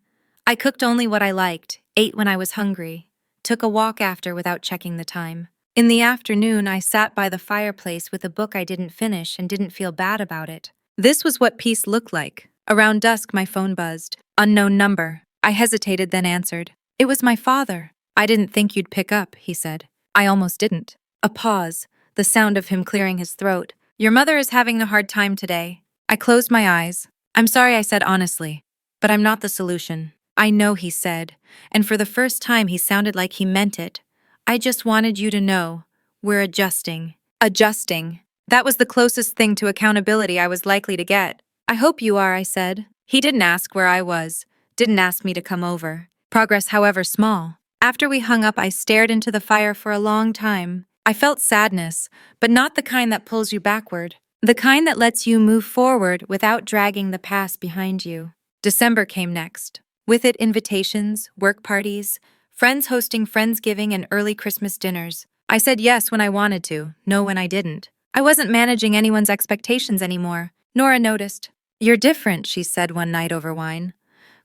I cooked only what I liked, ate when I was hungry, took a walk after without checking the time. In the afternoon, I sat by the fireplace with a book I didn't finish and didn't feel bad about it. This was what peace looked like. Around dusk, my phone buzzed. Unknown number. I hesitated, then answered. It was my father. "I didn't think you'd pick up," he said. I almost didn't. A pause, the sound of him clearing his throat. "Your mother is having a hard time today." I closed my eyes. "I'm sorry," I said honestly, "but I'm not the solution." "I know," he said, and for the first time he sounded like he meant it. "I just wanted you to know, we're adjusting." Adjusting. That was the closest thing to accountability I was likely to get. "I hope you are," I said. He didn't ask where I was, didn't ask me to come over. Progress, however small. After we hung up, I stared into the fire for a long time. I felt sadness, but not the kind that pulls you backward. The kind that lets you move forward without dragging the past behind you. December came next. With it, invitations, work parties, friends hosting Friendsgiving and early Christmas dinners. I said yes when I wanted to, no when I didn't. I wasn't managing anyone's expectations anymore. Nora noticed. "You're different," she said one night over wine.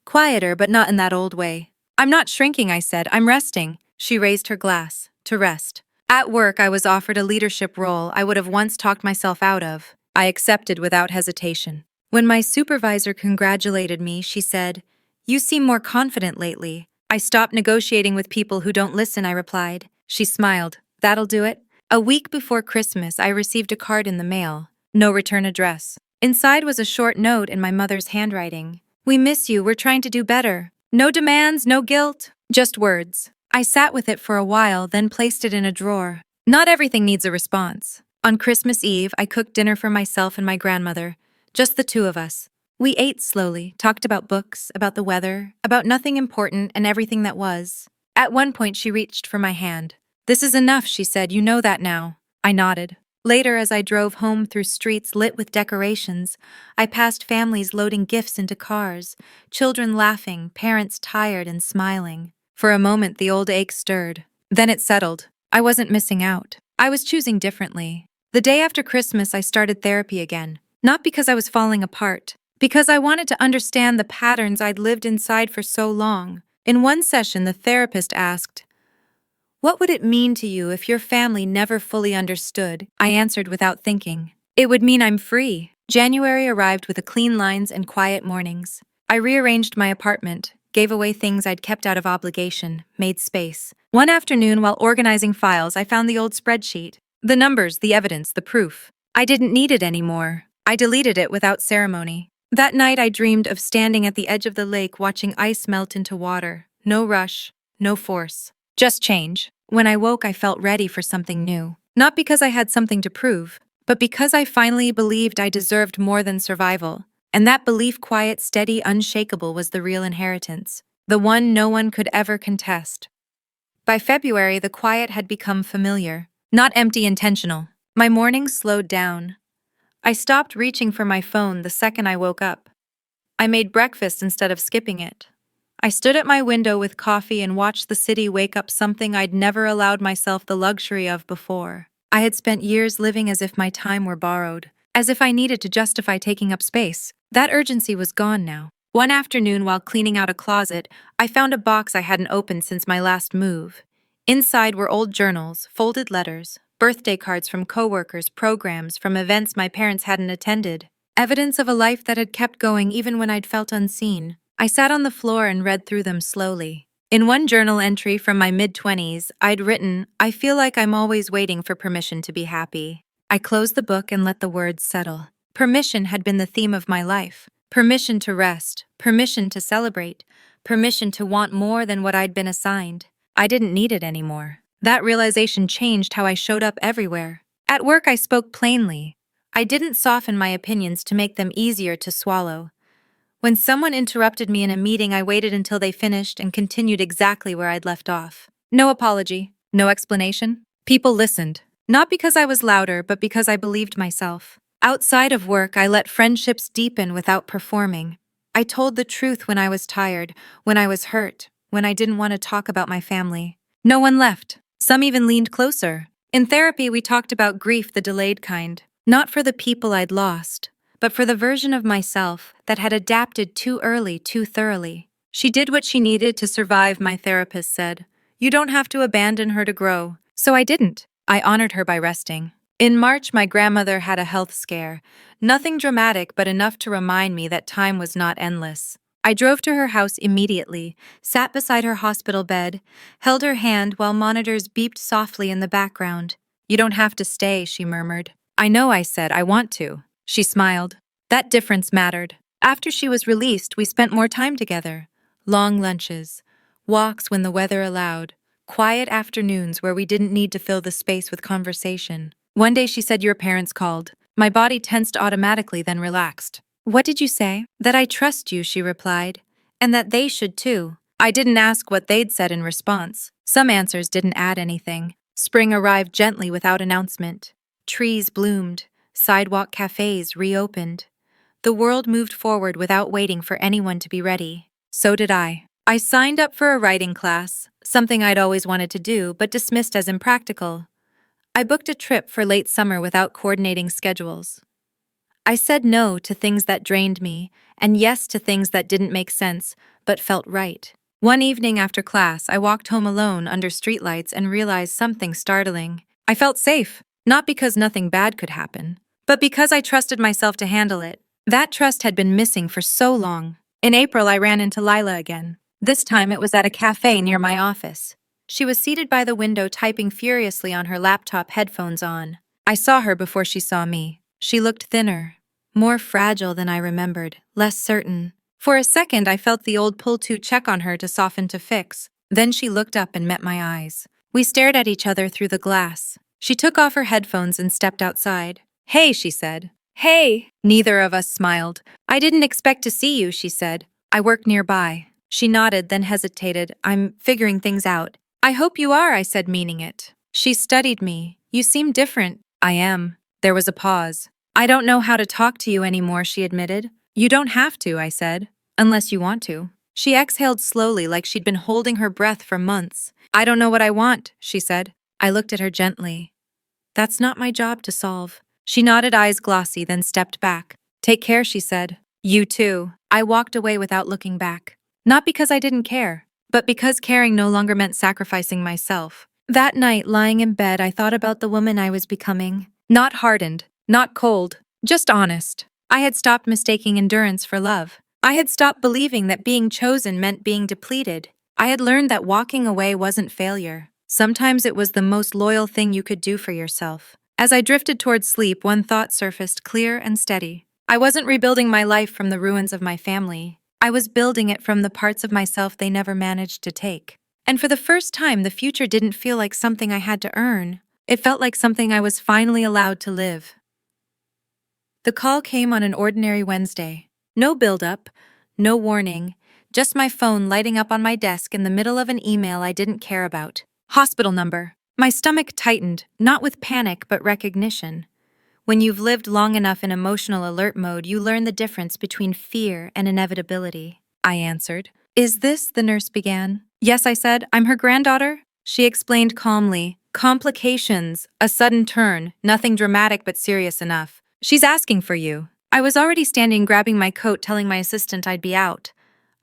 "Quieter, but not in that old way." "I'm not shrinking," I said. "I'm resting." She raised her glass. To rest. At work, I was offered a leadership role I would have once talked myself out of. I accepted without hesitation. When my supervisor congratulated me, she said, "You seem more confident lately." "I stopped negotiating with people who don't listen," I replied. She smiled. "That'll do it." A week before Christmas, I received a card in the mail. No return address. Inside was a short note in my mother's handwriting. "We miss you, we're trying to do better." No demands, no guilt, just words. I sat with it for a while, then placed it in a drawer. Not everything needs a response. On Christmas Eve, I cooked dinner for myself and my grandmother, just the two of us. We ate slowly, talked about books, about the weather, about nothing important and everything that was. At one point, she reached for my hand. "This is enough," she said. "You know that now." I nodded. Later, as I drove home through streets lit with decorations, I passed families loading gifts into cars, children laughing, parents tired and smiling. For a moment, the old ache stirred. Then it settled. I wasn't missing out. I was choosing differently. The day after Christmas, I started therapy again. Not because I was falling apart, because I wanted to understand the patterns I'd lived inside for so long. In one session, the therapist asked, "What would it mean to you if your family never fully understood?" I answered without thinking. "It would mean I'm free." January arrived with clean lines and quiet mornings. I rearranged my apartment, gave away things I'd kept out of obligation, made space. One afternoon, while organizing files, I found the old spreadsheet. The numbers, the evidence, the proof. I didn't need it anymore. I deleted it without ceremony. That night, I dreamed of standing at the edge of the lake watching ice melt into water. No rush, no force. Just change. When I woke, I felt ready for something new. Not because I had something to prove, but because I finally believed I deserved more than survival. And that belief, quiet, steady, unshakable, was the real inheritance. The one no one could ever contest. By February, the quiet had become familiar. Not empty, intentional. My mornings slowed down. I stopped reaching for my phone the second I woke up. I made breakfast instead of skipping it. I stood at my window with coffee and watched the city wake up, something I'd never allowed myself the luxury of before. I had spent years living as if my time were borrowed, as if I needed to justify taking up space. That urgency was gone now. One afternoon, while cleaning out a closet, I found a box I hadn't opened since my last move. Inside were old journals, folded letters, birthday cards from coworkers, programs from events my parents hadn't attended. Evidence of a life that had kept going even when I'd felt unseen. I sat on the floor and read through them slowly. In one journal entry from my mid-20s, I'd written, "I feel like I'm always waiting for permission to be happy." I closed the book and let the words settle. Permission had been the theme of my life. Permission to rest, permission to celebrate, permission to want more than what I'd been assigned. I didn't need it anymore. That realization changed how I showed up everywhere. At work, I spoke plainly. I didn't soften my opinions to make them easier to swallow. When someone interrupted me in a meeting, I waited until they finished and continued exactly where I'd left off. No apology, no explanation. People listened, not because I was louder, but because I believed myself. Outside of work, I let friendships deepen without performing. I told the truth when I was tired, when I was hurt, when I didn't want to talk about my family. No one left. Some even leaned closer. In therapy, we talked about grief, the delayed kind, not for the people I'd lost, but for the version of myself that had adapted too early, too thoroughly. She did what she needed to survive, my therapist said. You don't have to abandon her to grow. So I didn't. I honored her by resting. In March, my grandmother had a health scare. Nothing dramatic, but enough to remind me that time was not endless. I drove to her house immediately, sat beside her hospital bed, held her hand while monitors beeped softly in the background. You don't have to stay, she murmured. I know, I said, I want to. She smiled. That difference mattered. After she was released, we spent more time together. Long lunches, walks when the weather allowed, quiet afternoons where we didn't need to fill the space with conversation. One day she said, your parents called. My body tensed automatically, then relaxed. What did you say? That I trust you, she replied. And that they should too. I didn't ask what they'd said in response. Some answers didn't add anything. Spring arrived gently without announcement. Trees bloomed. Sidewalk cafes reopened. The world moved forward without waiting for anyone to be ready. So did I. I signed up for a writing class, something I'd always wanted to do but dismissed as impractical. I booked a trip for late summer without coordinating schedules. I said no to things that drained me, and yes to things that didn't make sense, but felt right. One evening after class, I walked home alone under streetlights and realized something startling. I felt safe, not because nothing bad could happen, but because I trusted myself to handle it. That trust had been missing for so long. In April, I ran into Lila again. This time it was at a cafe near my office. She was seated by the window typing furiously on her laptop, headphones on. I saw her before she saw me. She looked thinner, more fragile than I remembered, less certain. For a second, I felt the old pull-to check on her to soften to fix. Then she looked up and met my eyes. We stared at each other through the glass. She took off her headphones and stepped outside. Hey, she said. Hey. Neither of us smiled. I didn't expect to see you, she said. I work nearby. She nodded, then hesitated. I'm figuring things out. I hope you are, I said, meaning it. She studied me. You seem different. I am. There was a pause. I don't know how to talk to you anymore, she admitted. You don't have to, I said, unless you want to. She exhaled slowly like she'd been holding her breath for months. I don't know what I want, she said. I looked at her gently. That's not my job to solve. She nodded, eyes glossy, then stepped back. Take care, she said. You too. I walked away without looking back. Not because I didn't care, but because caring no longer meant sacrificing myself. That night, lying in bed, I thought about the woman I was becoming. Not hardened, not cold, just honest. I had stopped mistaking endurance for love. I had stopped believing that being chosen meant being depleted. I had learned that walking away wasn't failure. Sometimes it was the most loyal thing you could do for yourself. As I drifted towards sleep, one thought surfaced, clear and steady. I wasn't rebuilding my life from the ruins of my family. I was building it from the parts of myself they never managed to take. And for the first time, the future didn't feel like something I had to earn. It felt like something I was finally allowed to live. The call came on an ordinary Wednesday. No build-up, no warning, just my phone lighting up on my desk in the middle of an email I didn't care about. Hospital number. My stomach tightened, not with panic but recognition. When you've lived long enough in emotional alert mode, you learn the difference between fear and inevitability. I answered. Is this, the nurse began. Yes, I said. I'm her granddaughter. She explained calmly. Complications, a sudden turn, nothing dramatic but serious enough. She's asking for you. I was already standing grabbing my coat telling my assistant I'd be out.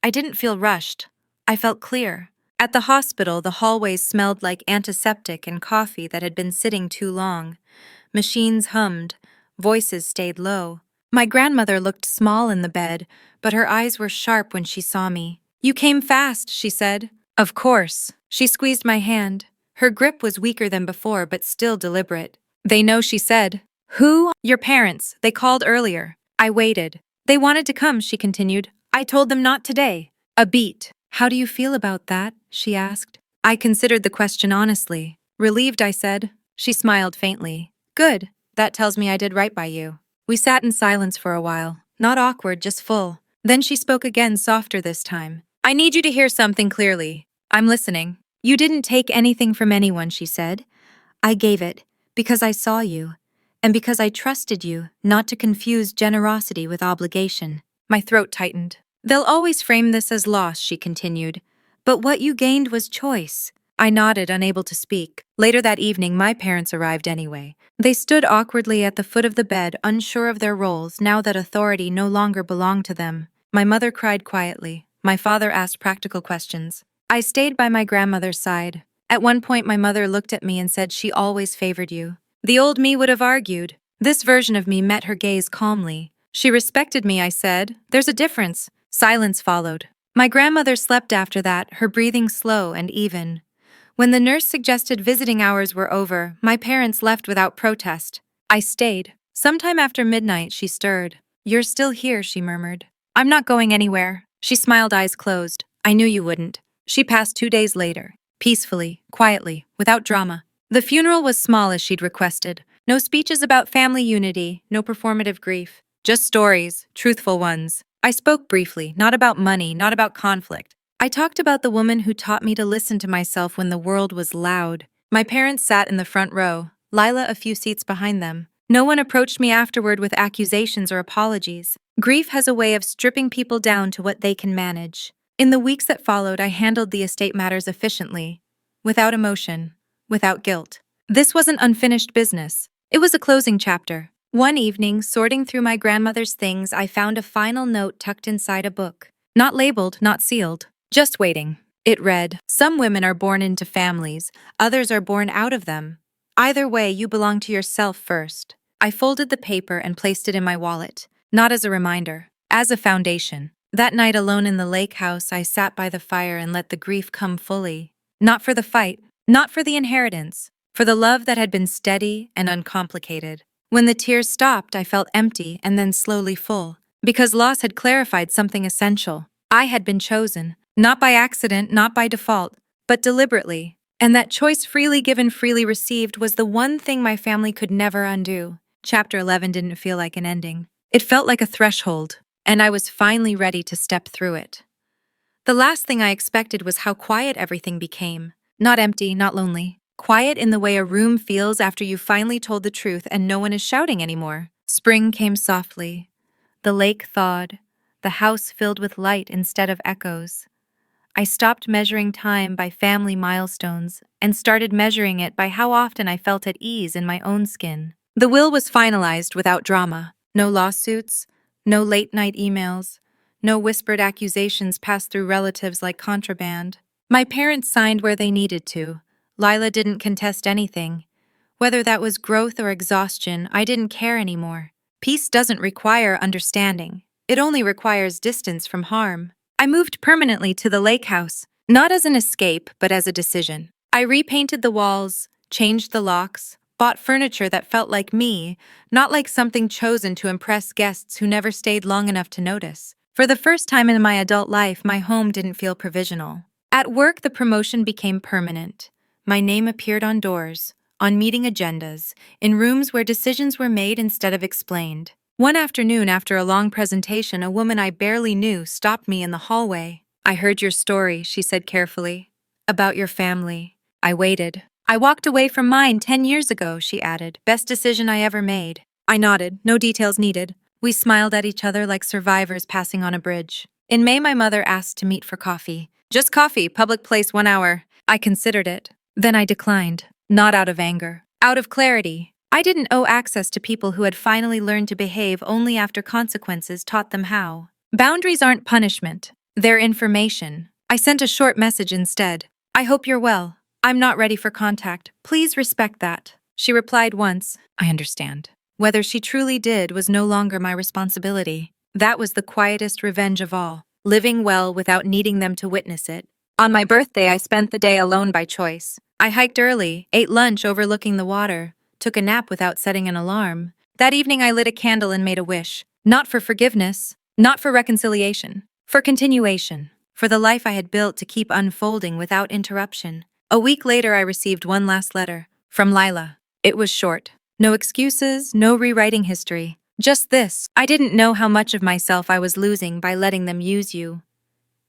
I didn't feel rushed. I felt clear. At the hospital, the hallways smelled like antiseptic and coffee that had been sitting too long. Machines hummed. Voices stayed low. My grandmother looked small in the bed, but her eyes were sharp when she saw me. "You came fast," she said. "Of course." She squeezed my hand. Her grip was weaker than before, but still deliberate. "They know," she said. "Who?" "Your parents. They called earlier." I waited. "They wanted to come," she continued. "I told them not today." A beat. "How do you feel about that?" she asked. I considered the question honestly. "Relieved," I said. She smiled faintly. "Good. That tells me I did right by you." We sat in silence for a while. Not awkward, just full. Then she spoke again, softer this time. "I need you to hear something clearly." "I'm listening." "You didn't take anything from anyone," she said. "I gave it because I saw you, and because I trusted you not to confuse generosity with obligation." My throat tightened. "They'll always frame this as loss," she continued. "But what you gained was choice." I nodded, unable to speak. Later that evening, my parents arrived anyway. They stood awkwardly at the foot of the bed, unsure of their roles now that authority no longer belonged to them. My mother cried quietly. My father asked practical questions. I stayed by my grandmother's side. At one point, my mother looked at me and said she always favored you. The old me would have argued. This version of me met her gaze calmly. "She respected me," I said. "There's a difference." Silence followed. My grandmother slept after that, her breathing slow and even. When the nurse suggested visiting hours were over, my parents left without protest. I stayed. Sometime after midnight, she stirred. "You're still here," she murmured. "I'm not going anywhere." She smiled, eyes closed. "I knew you wouldn't." She passed 2 days later. Peacefully, quietly, without drama. The funeral was small as she'd requested. No speeches about family unity, no performative grief. Just stories, truthful ones. I spoke briefly, not about money, not about conflict. I talked about the woman who taught me to listen to myself when the world was loud. My parents sat in the front row, Lila a few seats behind them. No one approached me afterward with accusations or apologies. Grief has a way of stripping people down to what they can manage. In the weeks that followed, I handled the estate matters efficiently, without emotion, without guilt. This wasn't unfinished business. It was a closing chapter. One evening, sorting through my grandmother's things, I found a final note tucked inside a book. Not labeled, not sealed. Just waiting. It read, "Some women are born into families, others are born out of them. Either way, you belong to yourself first." I folded the paper and placed it in my wallet, not as a reminder, as a foundation. That night alone in the lake house, I sat by the fire and let the grief come fully. Not for the fight, not for the inheritance, for the love that had been steady and uncomplicated. When the tears stopped, I felt empty and then slowly full, because loss had clarified something essential. I had been chosen, not by accident, not by default, but deliberately. And that choice, freely given, freely received, was the one thing my family could never undo. Chapter 11 didn't feel like an ending. It felt like a threshold, and I was finally ready to step through it. The last thing I expected was how quiet everything became. Not empty, not lonely. Quiet in the way a room feels after you finally told the truth and no one is shouting anymore. Spring came softly. The lake thawed. The house filled with light instead of echoes. I stopped measuring time by family milestones and started measuring it by how often I felt at ease in my own skin. The will was finalized without drama. No lawsuits, no late-night emails, no whispered accusations passed through relatives like contraband. My parents signed where they needed to. Lila didn't contest anything. Whether that was growth or exhaustion, I didn't care anymore. Peace doesn't require understanding. It only requires distance from harm. I moved permanently to the lake house, not as an escape, but as a decision. I repainted the walls, changed the locks, bought furniture that felt like me, not like something chosen to impress guests who never stayed long enough to notice. For the first time in my adult life, my home didn't feel provisional. At work, the promotion became permanent. My name appeared on doors, on meeting agendas, in rooms where decisions were made instead of explained. One afternoon, after a long presentation, a woman I barely knew stopped me in the hallway. "I heard your story," she said carefully. "About your family." I waited. "I walked away from mine 10 years ago," she added. "Best decision I ever made." I nodded, no details needed. We smiled at each other like survivors passing on a bridge. In May, my mother asked to meet for coffee. Just coffee, public place, 1 hour. I considered it. Then I declined. Not out of anger. Out of clarity. I didn't owe access to people who had finally learned to behave only after consequences taught them how. Boundaries aren't punishment, they're information. I sent a short message instead. I hope you're well. I'm not ready for contact. Please respect that. She replied once, I understand. Whether she truly did was no longer my responsibility. That was the quietest revenge of all, living well without needing them to witness it. On my birthday, I spent the day alone by choice. I hiked early, ate lunch overlooking the water, took a nap without setting an alarm. That evening, I lit a candle and made a wish. Not for forgiveness, not for reconciliation, for continuation, for the life I had built to keep unfolding without interruption. A week later, I received one last letter, from Lila. It was short. No excuses, no rewriting history. Just this: I didn't know how much of myself I was losing by letting them use you.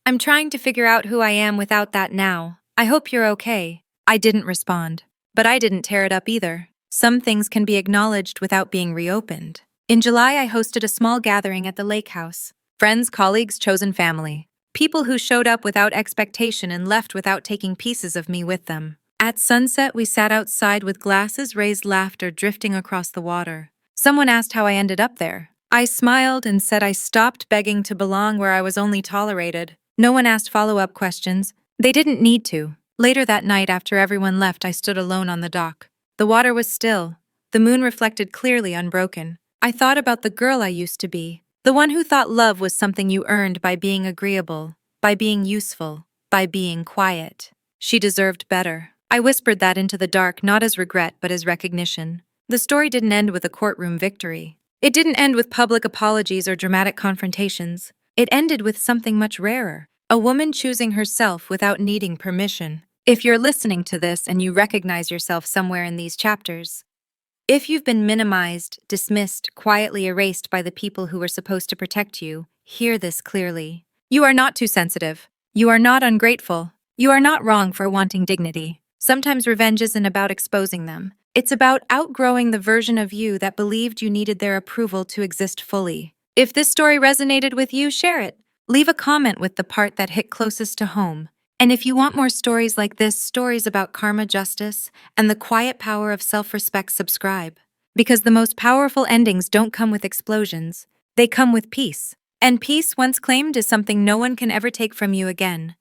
I'm trying to figure out who I am without that now. I hope you're okay. I didn't respond. But I didn't tear it up either. Some things can be acknowledged without being reopened. In July, I hosted a small gathering at the lake house. Friends, colleagues, chosen family. People who showed up without expectation and left without taking pieces of me with them. At sunset, we sat outside with glasses raised, laughter drifting across the water. Someone asked how I ended up there. I smiled and said I stopped begging to belong where I was only tolerated. No one asked follow-up questions. They didn't need to. Later that night, after everyone left, I stood alone on the dock. The water was still. The moon reflected clearly, unbroken. I thought about the girl I used to be. The one who thought love was something you earned by being agreeable, by being useful, by being quiet. She deserved better. I whispered that into the dark, not as regret, but as recognition. The story didn't end with a courtroom victory. It didn't end with public apologies or dramatic confrontations. It ended with something much rarer. A woman choosing herself without needing permission. If you're listening to this and you recognize yourself somewhere in these chapters, if you've been minimized, dismissed, quietly erased by the people who were supposed to protect you, hear this clearly. You are not too sensitive. You are not ungrateful. You are not wrong for wanting dignity. Sometimes revenge isn't about exposing them. It's about outgrowing the version of you that believed you needed their approval to exist fully. If this story resonated with you, share it. Leave a comment with the part that hit closest to home. And if you want more stories like this, stories about karma, justice, and the quiet power of self-respect, subscribe. Because the most powerful endings don't come with explosions. They come with peace. And peace, once claimed, is something no one can ever take from you again.